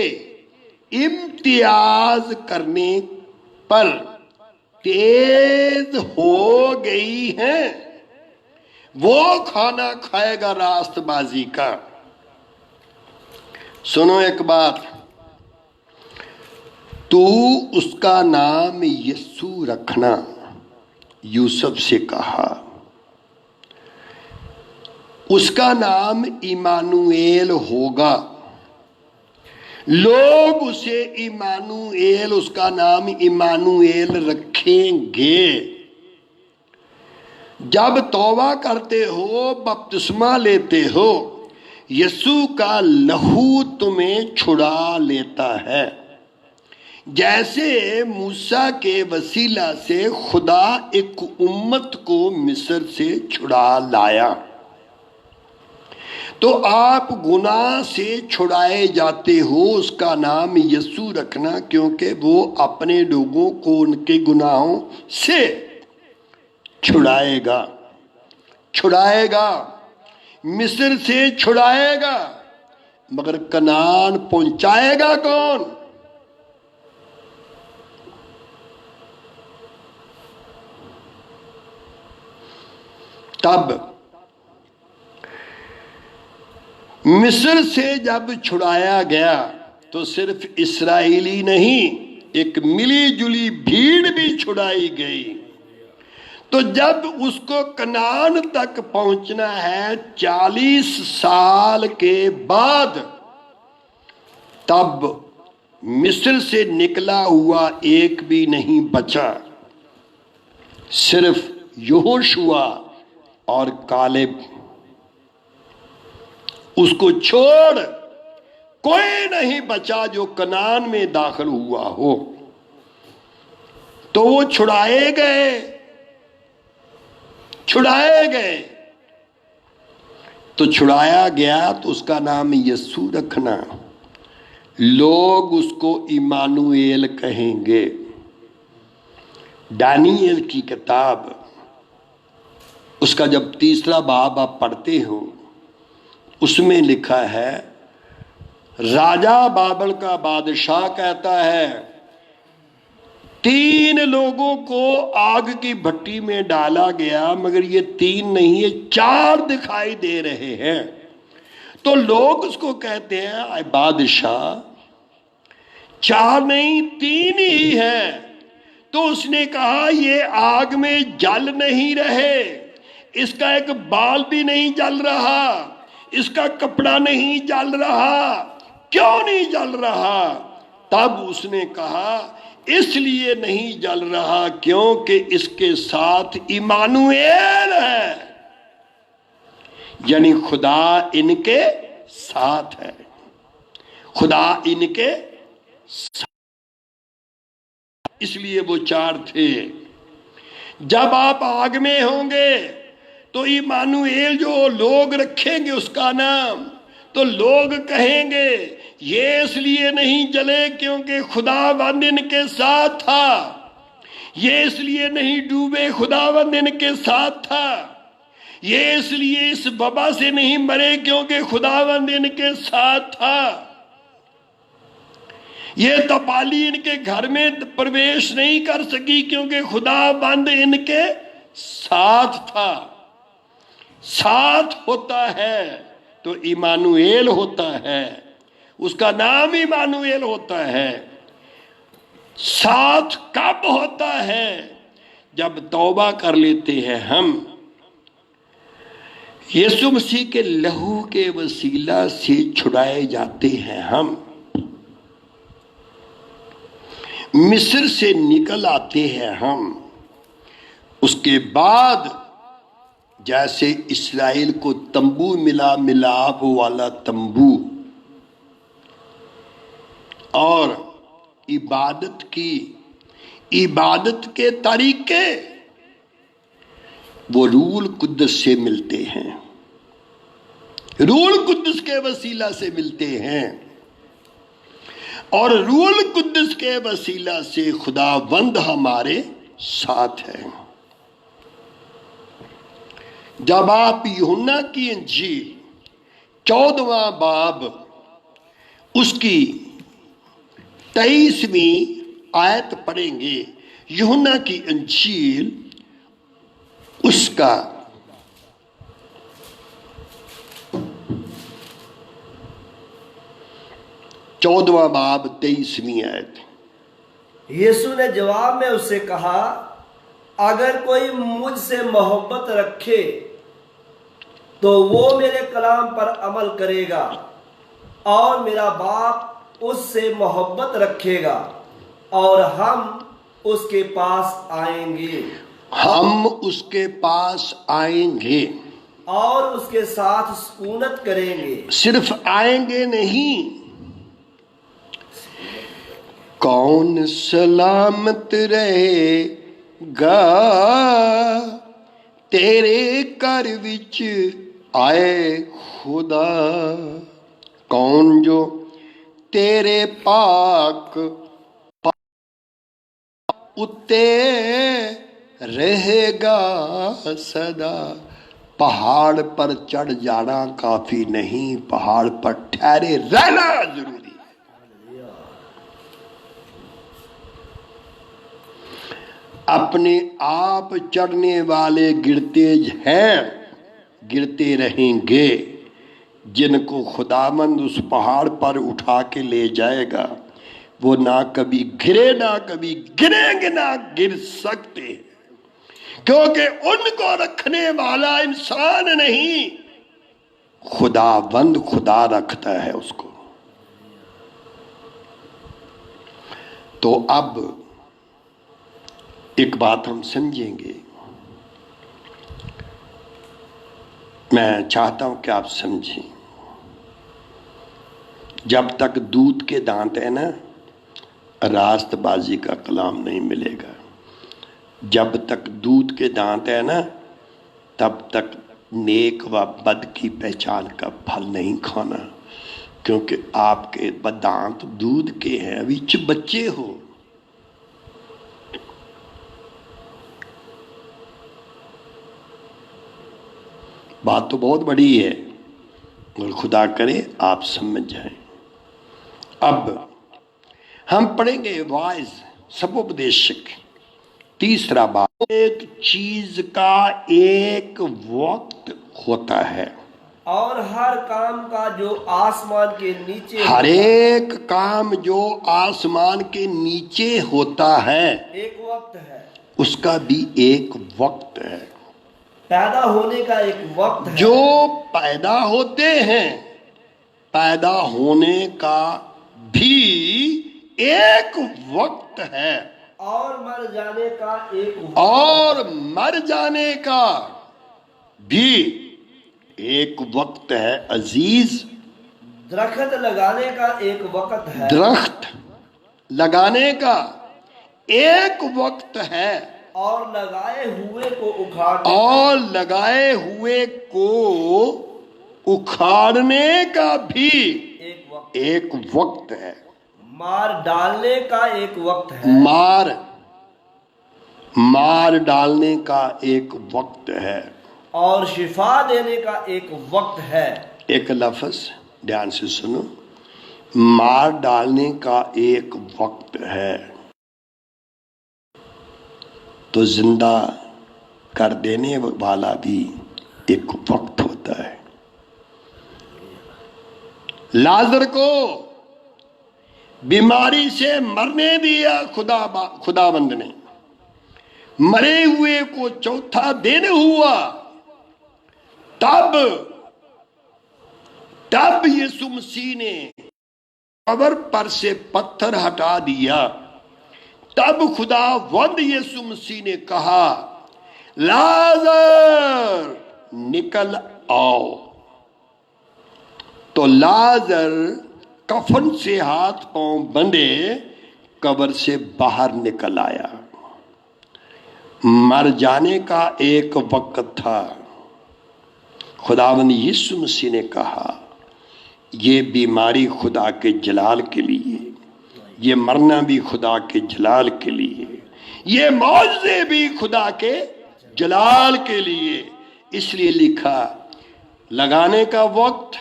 इम्तियाज करने पर तेज हो गई है। वो खाना खाएगा रास्तबाजी का। सुनो एक बात, तू उसका नाम यस्सु रखना, यूसुफ से कहा। उसका नाम इमानुएल होगा। लोग उसे इमानुएल, उसका नाम इमानुएल रखेंगे। जब तौबा करते हो, बपतिस्मा लेते हो, यीशु का लहू तुम्हें छुड़ा लेता है। जैसे मूसा के वसीला से खुदा एक उम्मत को मिस्र से छुड़ा लाया, तो आप गुनाह से छुड़ाए जाते हो। उसका नाम यीशु रखना, क्योंकि वो अपने लोगों को उनके गुनाहों से छुड़ाएगा। मिस्र से छुड़ाएगा, मगर कनान पहुंचाएगा कौन? तब मिस्र से जब छुड़ाया गया तो सिर्फ इस्राएली नहीं, एक मिली जुली भीड़ भी छुड़ाई गई। तो जब उसको कनान तक पहुंचना है 40 साल के बाद, तब मिस्र से निकला हुआ एक भी नहीं बचा, सिर्फ यहोशुआ और कालेब। उसको छोड़ कोई नहीं बचा जो कनान में दाखिल हुआ हो। तो वो छुड़ाए गए। तो छुड़ाया गया तो उसका नाम यीशु रखना। लोग उसको इमानुएल कहेंगे। दानिएल की किताब, उसका जब 3रा बाब आप पढ़ते हो, उसमें लिखा है, राजा बाबल का बादशाह कहता है 3 लोगों को आग की भट्टी में डाला गया, मगर ये 3 नहीं, ये 4 दिखाई दे रहे हैं। तो लोग उसको कहते हैं, बादशाह 4 नहीं 3 ही है। तो उसने कहा, ये आग में जल नहीं रहे, इसका एक बाल भी नहीं जल रहा, इसका कपड़ा नहीं जल रहा। क्यों नहीं जल रहा? तब उसने कहा, इसलिए नहीं जल रहा क्योंकि इसके साथ इमानुएल है, यानी खुदा इनके साथ है। खुदा इनके साथ, इसलिए वो 4 थे। जब आप आग में होंगे तो इमानुएल जो लोग रखेंगे उसका नाम, तो लोग कहेंगे ये इसलिए नहीं जले क्योंकि खुदावंद इनके साथ था, ये इसलिए नहीं डूबे खुदावंद इनके साथ था, ये इसलिए इस वबा से नहीं मरे क्योंकि खुदावंद इनके साथ था, ये तपाली इनके घर में प्रवेश नहीं कर सकी क्योंकि खुदावंद इनके साथ था। साथ होता है तो इमानुएल होता है, उसका नाम इमानुएल होता है। साथ कब होता है? जब तौबा कर लेते हैं हम, यीशु मसीह के लहू के वसीला से छुड़ाए जाते हैं। हम मिस्र से निकल आते हैं। हम उसके बाद जैसे इस्राएल को तंबू मिला, मिलाप वाला तंबू, और इबादत के तरीके वो रूल कुद्दस से मिलते हैं, रूल कुद्दस के वसीला से मिलते हैं, और रूल कुद्दस के वसीला से खुदावंद हमारे साथ है। जब आप यूहन्ना की इंजील 14वां बाब उसकी 23वीं आयत पढ़ेंगे, यूहन्ना की इंजील उसका 14वां बाब 23वीं आयत। यीशु ने जवाब में उससे कहा, अगर कोई मुझसे मोहब्बत रखे तो वो मेरे कलाम पर अमल करेगा, और मेरा बाप उससे मोहब्बत रखेगा और हम उसके पास आएंगे। हम उसके पास आएंगे, और उसके साथ सुकूनत करेंगे। सिर्फ आएंगे नहीं, कौन सलामत रहेगा तेरे घर विच आए खुदा। कौन जो तेरे पाक उत्ते रहेगा सदा। पहाड़ पर चढ़ जाना काफी नहीं, पहाड़ पर ठहरे रहना जरूरी है। अपने आप चढ़ने वाले गिरते हैं, गिरते रहेंगे। जिनको खुदामंद उस पहाड़ पर उठा के ले जाएगा वो ना कभी गिरे, ना कभी गिरेंगे, ना गिर सकते, क्योंकि उनको रखने वाला इंसान नहीं, खुदावंद खुदा रखता है उसको। तो अब एक बात हम समझेंगे, मैं चाहता हूं कि आप समझें। जब तक दूध के दांत है ना, रास्तबाजी का कलाम नहीं मिलेगा। जब तक दूध के दांत है ना, तब तक नेक व बद की पहचान का फल नहीं खाना, क्योंकि आपके दांत दूध के हैं, अभी बच्चे हो। बात तो बहुत बड़ी है और खुदा करे आप समझ जाएं। अब हम पढ़ेंगे वाइज सपोपदेशक, तीसरा बात, एक चीज का एक वक्त होता है, और हर काम का जो आसमान के नीचे, हर एक काम जो आसमान के नीचे होता है एक वक्त है, उसका भी एक वक्त है। पैदा होने का एक वक्त है, जो पैदा होते हैं, पैदा होने का भी एक वक्त है, और मर जाने का एक वक्त, और मर जाने का भी एक वक्त है। अजीज, दरख्त लगाने का एक वक्त है, दरख्त लगाने का एक वक्त है, और लगाए हुए को उखाड़ने, और लगाए हुए को उखाड़ने का भी एक वक्त है। मार डालने का एक वक्त है, मार डालने का एक वक्त है, और शिफा देने का एक वक्त है। एक लफ्ज ध्यान से सुनो, मार डालने का एक वक्त है, तो जिंदा कर देने वाला भी एक वक्त होता है। लाजर को बीमारी से मरने दिया खुदाबंद ने, मरे हुए को चौथा दिन हुआ, तब यीशु मसीह ने कब्र पर से पत्थर हटा दिया। तब खुदावंद यीशु मसीह ने कहा, लाजर निकल आओ। तो लाजर कफन से हाथ पांव बंधे कब्र से बाहर निकल आया। मर जाने का एक वक्त था। खुदावंद यीशु मसीह ने कहा, ये बीमारी खुदा के जलाल के लिए, ये मरना भी खुदा के जलाल के लिए, ये मौजज़े भी खुदा के जलाल के लिए। इसलिए लिखा, लगाने का वक्त,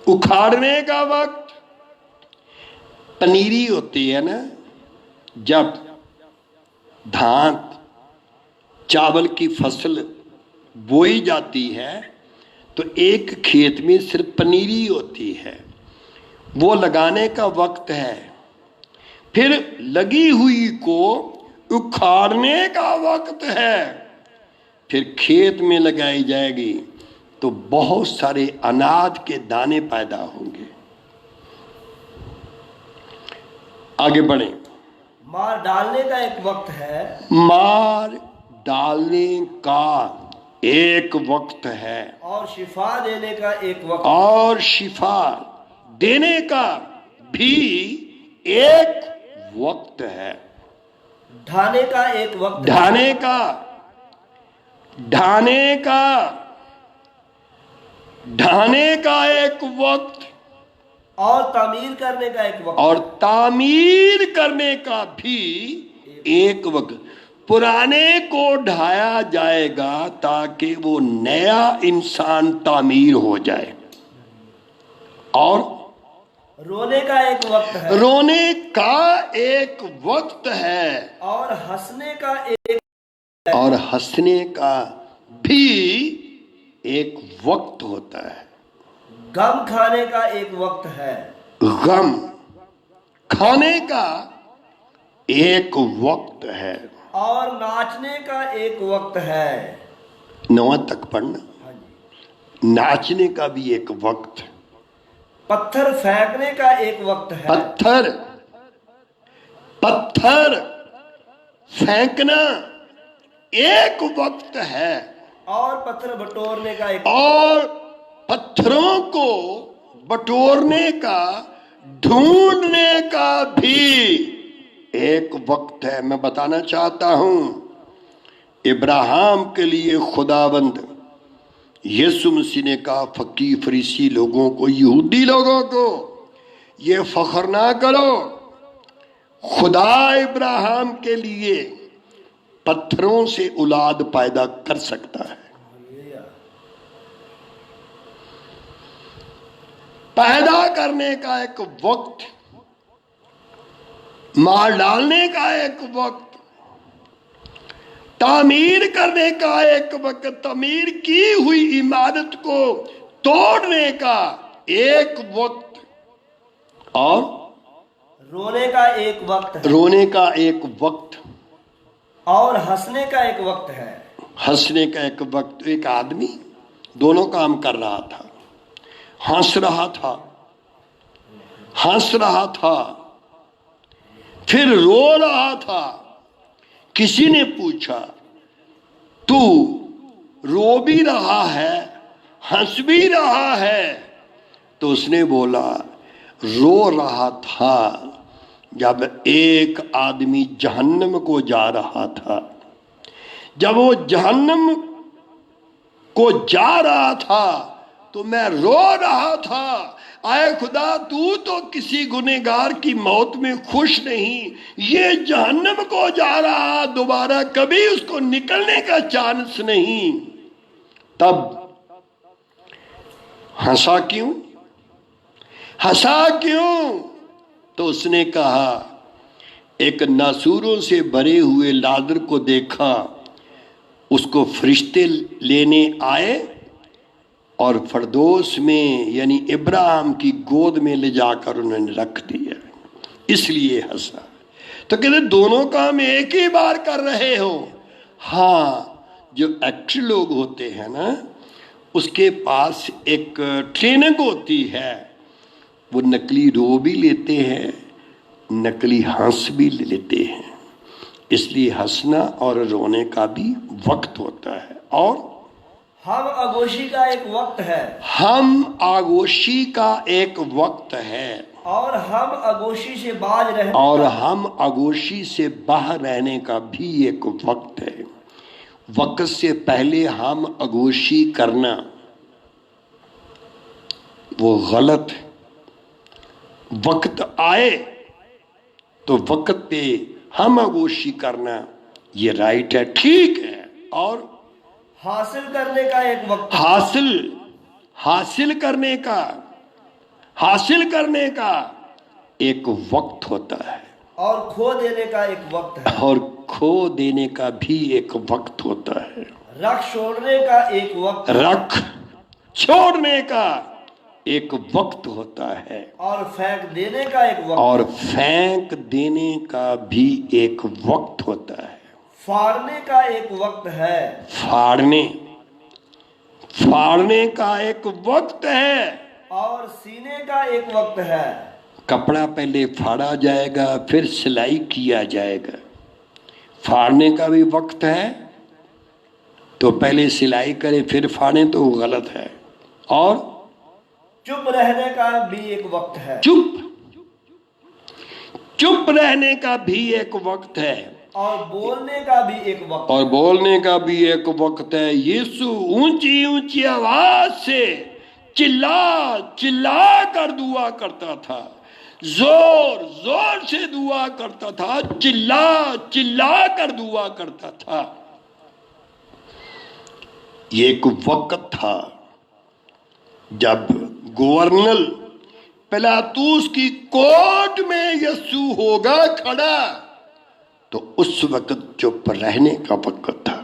उखाड़ने का वक्त। पनीरी होती है ना, जब धान चावल की फसल बोई जाती है तो एक खेत में सिर्फ पनीरी होती है, वो लगाने का वक्त है। फिर लगी हुई को उखाड़ने का वक्त है, फिर खेत में लगाई जाएगी तो बहुत सारे अनाज के दाने पैदा होंगे। आगे बढ़ें। मार डालने का एक वक्त है, मार डालने का एक वक्त है, और शिफा देने का एक वक्त, और शिफा देने का भी एक वक्त है। ढाने का एक वक्त, ढाने का, ढाने का, ढाने का एक वक्त, और तामीर करने का एक वक्त, और तामीर करने का भी एक वक्त। पुराने को ढाया जाएगा ताकि वो नया इंसान तामीर हो जाए, और रोने का एक वक्त है, रोने का एक वक्त है, और हंसने का एक, और हंसने का भी एक वक्त होता है। गम खाने का एक वक्त है, गम खाने का एक वक्त है, और नाचने का एक वक्त है। 9 तक पढ़ना। हाँ जी। नाचने का भी एक वक्त, पत्थर फेंकने का एक वक्त है, पत्थर, पत्थर फेंकना एक वक्त है, और पत्थर बटोरने का एक, और पत्थरों को बटोरने का, ढूंढने का भी एक वक्त है। मैं बताना चाहता हूं, इब्राहिम के लिए खुदाबंद यीशु मसीह ने कहा, फकीर फरीसी लोगों को, यहूदी लोगों को, ये फख्र ना करो, खुदा इब्राहिम के लिए पत्थरों से औलाद पैदा कर सकता है। पैदा करने का एक वक्त, मार डालने का एक वक्त, तामीर करने का एक वक्त, तामीर की हुई इमारत को तोड़ने का एक वक्त, और रोने का एक वक्त है, रोने का एक वक्त, और हंसने का एक वक्त है। हंसने का एक वक्त। एक आदमी दोनों काम कर रहा था, हंस रहा था, हंस रहा था, फिर रो रहा था। किसी ने पूछा, तू रो भी रहा है, हंस भी रहा है? तो उसने बोला, रो रहा था जब एक आदमी जहन्नम को जा रहा था। जब वो जहन्नम को जा रहा था तो मैं रो रहा था, आए खुदा, तू तो किसी गुनहगार की मौत में खुश नहीं, ये जहन्नम को जा रहा, दोबारा कभी उसको निकलने का चांस नहीं। तब हंसा क्यों? हंसा क्यों? तो उसने कहा, एक नासूरों से भरे हुए लादर को देखा, उसको फरिश्ते लेने आए और फरदोस में यानी इब्राहिम की गोद में ले जाकर उन्होंने रख दिया, इसलिए हंसा। तो कहते दोनों काम एक ही बार कर रहे हो। हाँ, जो एक्टर लोग होते हैं ना, उसके पास एक ट्रेनिंग होती है, वो नकली रो भी लेते हैं, नकली हंस भी लेते हैं। इसलिए हंसना और रोने का भी वक्त होता है। और हम आगोशी का एक वक्त है, हम आगोशी का एक वक्त है, और हम आगोशी से बाज रहने और का, हम आगोशी से बाहर रहने का भी एक वक्त है। वक्त से पहले हम आगोशी करना वो गलत है। वक्त आए तो वक्त पे हम आगोशी करना ये राइट है, ठीक है। और हासिल करने का एक वक्त, हासिल करने का एक वक्त होता है, और खो देने का एक वक्त है, और खो देने का भी एक वक्त होता है। रख छोड़ने का एक वक्त, रख छोड़ने का एक वक्त होता है, और फेंक देने का एक वक्त, और फेंक देने का भी एक वक्त होता है। फाड़ने का एक वक्त है, फाड़ने का एक वक्त है, और सीने का एक वक्त है, कपड़ा पहले फाड़ा जाएगा, फिर सिलाई किया जाएगा। फाड़ने का भी वक्त है, तो पहले सिलाई करें फिर फाड़ें तो वो गलत है। और चुप रहने का भी एक वक्त है। चुप रहने का भी एक वक्त है, और बोलने का भी एक वक्त और बोलने का भी एक वक्त है। यीशु ऊंची ऊंची आवाज से चिल्ला चिल्ला कर दुआ करता था, जोर जोर से दुआ करता था, चिल्ला चिल्ला कर दुआ करता था। ये एक वक्त था जब गवर्नर पिलातूस की कोर्ट में यीशु होगा खड़ा, तो उस वक्त चुप रहने का वक्त था।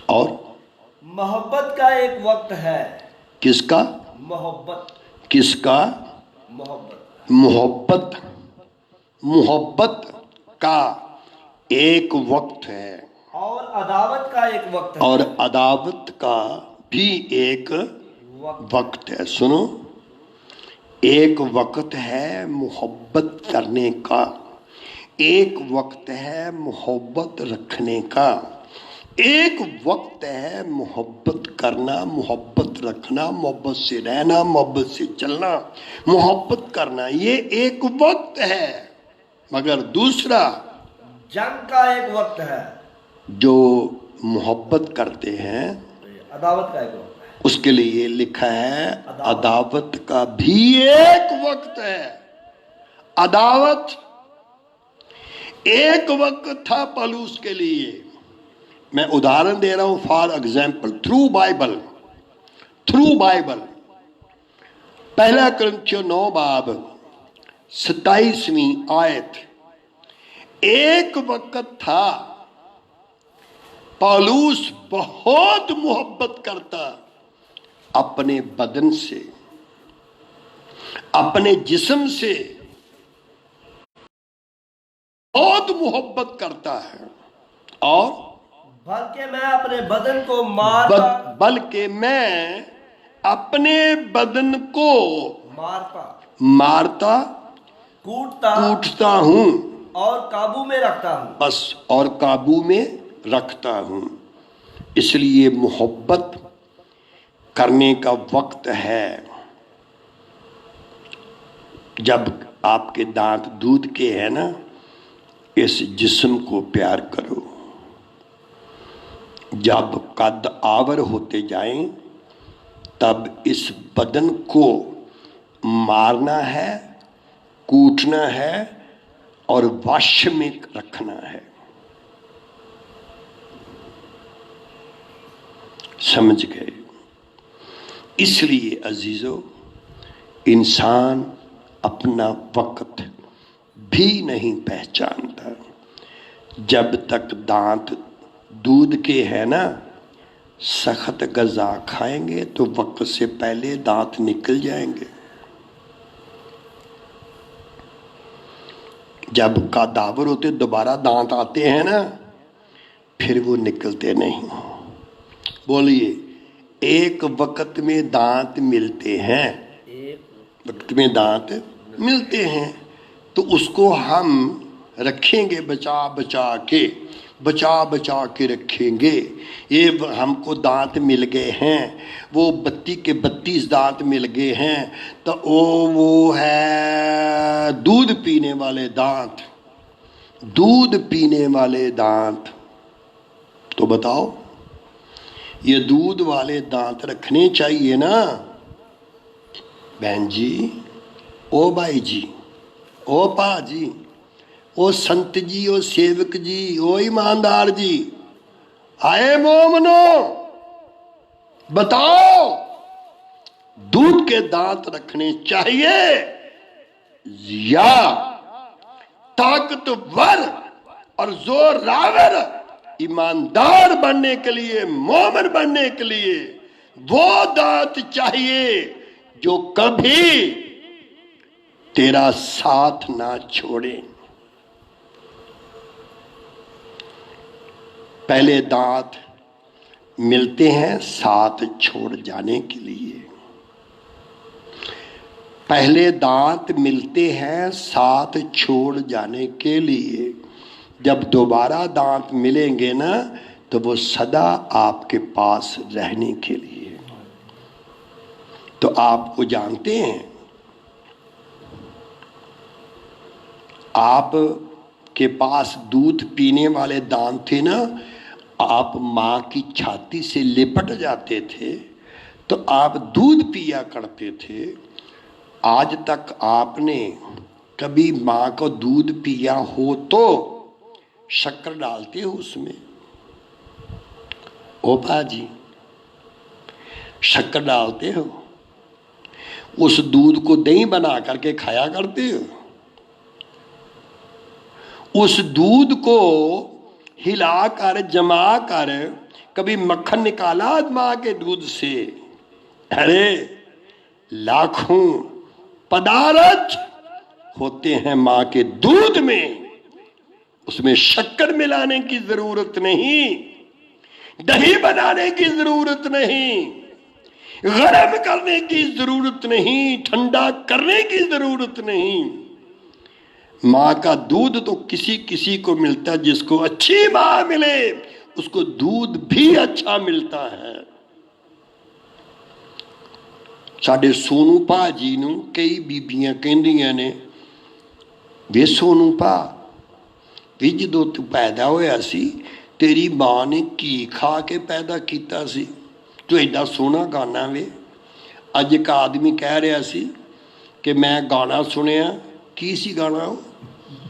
और मोहब्बत का एक वक्त है। किसका? मोहब्बत। किसका? मोहब्बत। मोहब्बत। मोहब्बत का एक वक्त है, और अदावत का एक वक्त है। और अदावत का भी एक वक्त है। सुनो, एक वक्त है मोहब्बत करने का, एक वक्त है मोहब्बत रखने का, एक वक्त है मोहब्बत करना, मोहब्बत रखना, मोहब्बत से रहना, मोहब्बत से चलना, मोहब्बत करना, ये एक वक्त है। मगर दूसरा जंग का एक वक्त है। जो मोहब्बत करते हैं, अदावत का एक वक्त है। उसके लिए लिखा है अदावत का भी एक वक्त है। अदावत एक वक्त था पौलुस के लिए। मैं उदाहरण दे रहा हूं, फॉर एग्जाम्पल, थ्रू बाइबल। पहला कुरिन्थियों 9 बाब 27वीं आयत। एक वक्त था पौलुस बहुत मोहब्बत करता अपने बदन से, अपने जिस्म से बहुत मोहब्बत करता है। और बल्कि मैं अपने बदन को मारता बल्कि मैं अपने बदन को मारता कूटता हूं और काबू में रखता हूं। बस, और काबू में रखता हूं। इसलिए मोहब्बत करने का वक्त है। जब आपके दांत दूध के हैं ना, इस जिस्म को प्यार करो। जब कद आवर होते जाएं, तब इस बदन को मारना है, कूटना है और वश में रखना है। समझ गए? इसलिए अजीजों, इंसान अपना वक्त भी नहीं पहचानता। जब तक दांत दूध के है ना, सख्त गजा खाएंगे तो वक्त से पहले दांत निकल जाएंगे। जब कादावर होते दोबारा दांत आते हैं ना, फिर वो निकलते नहीं। बोलिए, एक वक्त में दांत मिलते हैं, वक्त में दांत मिलते हैं, तो उसको हम रखेंगे बचा बचा के रखेंगे। ये हमको दांत मिल गए हैं, वो 32 के 32 दांत मिल गए हैं, तो वो है दूध पीने वाले दांत। दूध पीने वाले दांत। तो बताओ, ये दूध वाले दांत रखने चाहिए ना बहन जी, ओ भाई जी, ओ पा जी, ओ संत जी, ओ सेवक जी, ओ ईमानदार जी, आए मोमनो, बताओ, दूध के दांत रखने चाहिए या ताकतवर और जोरावर ईमानदार बनने के लिए, मोमिन बनने के लिए वो दांत चाहिए जो कभी तेरा साथ ना छोड़े। पहले दांत मिलते हैं साथ छोड़ जाने के लिए। पहले दांत मिलते हैं साथ छोड़ जाने के लिए, जब दोबारा दांत मिलेंगे ना तो वो सदा आपके पास रहने के लिए। तो आपको जानते हैं, आप के पास दूध पीने वाले दांत थे ना, आप माँ की छाती से लिपट जाते थे तो आप दूध पिया करते थे। आज तक आपने कभी माँ को दूध पिया हो तो शक्कर डालते हो उसमें? ओ बाजी, शक्कर डालते हो? उस दूध को दही बना करके खाया करते हो? उस दूध को हिलाकर जमा कर कभी मक्खन निकाला मां के दूध से? अरे लाखों पदार्थ होते हैं मां के दूध में, उसमें शक्कर मिलाने की जरूरत नहीं, दही बनाने की जरूरत नहीं, गरम करने की जरूरत नहीं, ठंडा करने की जरूरत नहीं। माँ का दूध तो किसी किसी को मिलता है, जिसको अच्छी माँ मिले उसको दूध भी अच्छा मिलता है। साडे सोनू भा जी नूं कई बीबियां कहंदियां ने, वे सोनू भा भी जदों तू पैदा होया सी तेरी माँ ने की खा के पैदा किया सी, तू एडा सोहना गाना वे। अज एक आदमी कह रहा सी कि मैं गाना सुनिया, की सी गाना?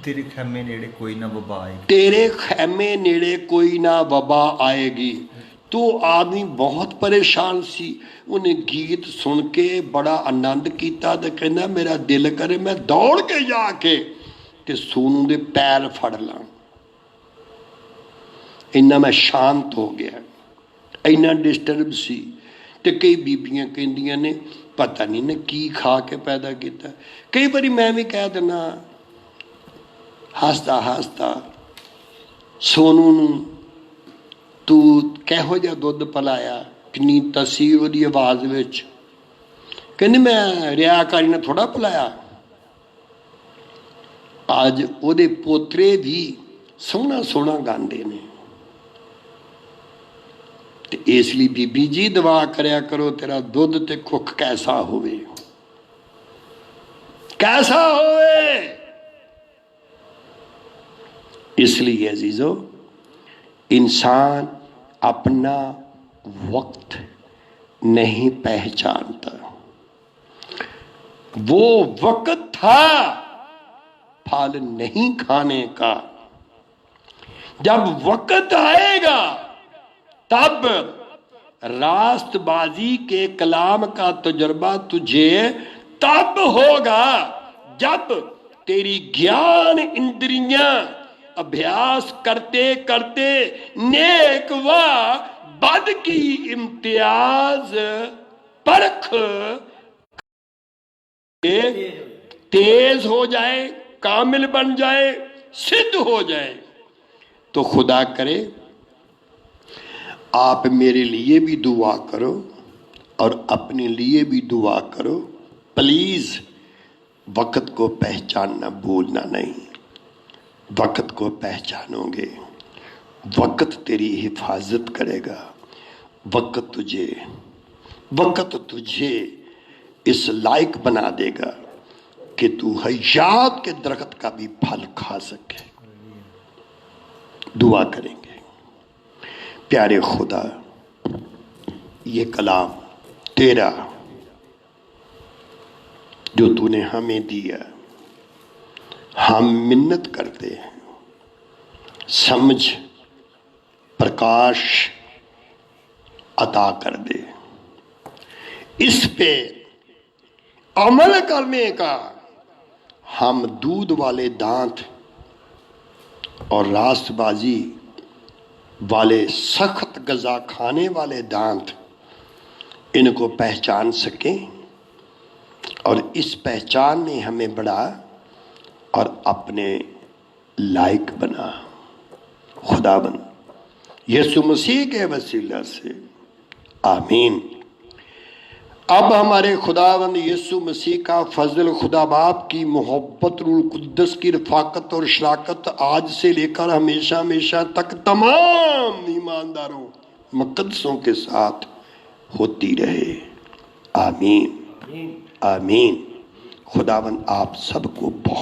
तेरे खैमे नेड़े कोई ना वबा आएगी, तेरे खैमे नेड़े कोई ना वबा आएगी। तो आदमी बहुत परेशान सी, उन्हें गीत सुन के बड़ा आनंद किया तो कहना मेरा दिल करे मैं दौड़ के जाके ते सोनू दे पैर फड़ ला। इन्ना मैं शांत हो गया, इन्ना डिस्टर्ब सी। ते कई बीबियां कहंदियां ने पता नहीं ने की खा के पैदा किया। कई बारी मैं भी कह देना हसदा हसदा, सोनू नूं तू किहो जिहा दुध पिलाया, किन्नी तसी उहदी आवाज़ विच। कहंदी मैं रियाकारी ने थोड़ा पिलाया। अज उहदे पोतरे भी सोहना सोहना गांदे ने। ते इसलिए बीबी जी दुआ करया करो तेरा दुध ते कुख कैसा होवे, कैसा होवे। इसलिए अजीजो, इंसान अपना वक्त नहीं पहचानता। वो वक्त था फल नहीं खाने का, जब वक्त आएगा तब रास्तबाजी के कलाम का तजुर्बा तुझे तब होगा जब तेरी ज्ञान इंद्रियां अभ्यास करते करते नेक व बद की इम्तियाज परख तेज हो जाए, कामिल बन जाए, सिद्ध हो जाए। तो खुदा करे आप मेरे लिए भी दुआ करो और अपने लिए भी दुआ करो। प्लीज वक्त को पहचानना भूलना नहीं। वक्त को पहचानोगे, वक्त तेरी हिफाजत करेगा। वक्त तुझे इस लायक बना देगा कि तू हयात के दरख्त का भी फल खा सके। दुआ करेंगे। प्यारे खुदा, ये कलाम तेरा जो तूने हमें दिया, हम मिन्नत करते हैं, समझ प्रकाश अता कर दे। इस पे अमल करने का हम दूध वाले दांत और रास्तबाजी वाले सख्त गजा खाने वाले दांत, इनको पहचान सकें और इस पहचान ने हमें बढ़ा और अपने लायक बना। खुदाबंद यीशु मसीह के वसीला से आमीन। अब हमारे खुदावंद यीशु मसीह का फजल, खुदा बाप की मोहब्बत, रूह कुद्दस की रफाकत और शराकत आज से लेकर हमेशा हमेशा तक तमाम ईमानदारों मुकद्दसों के साथ होती रहे। आमीन आमीन। खुदावंद आप सबको बहुत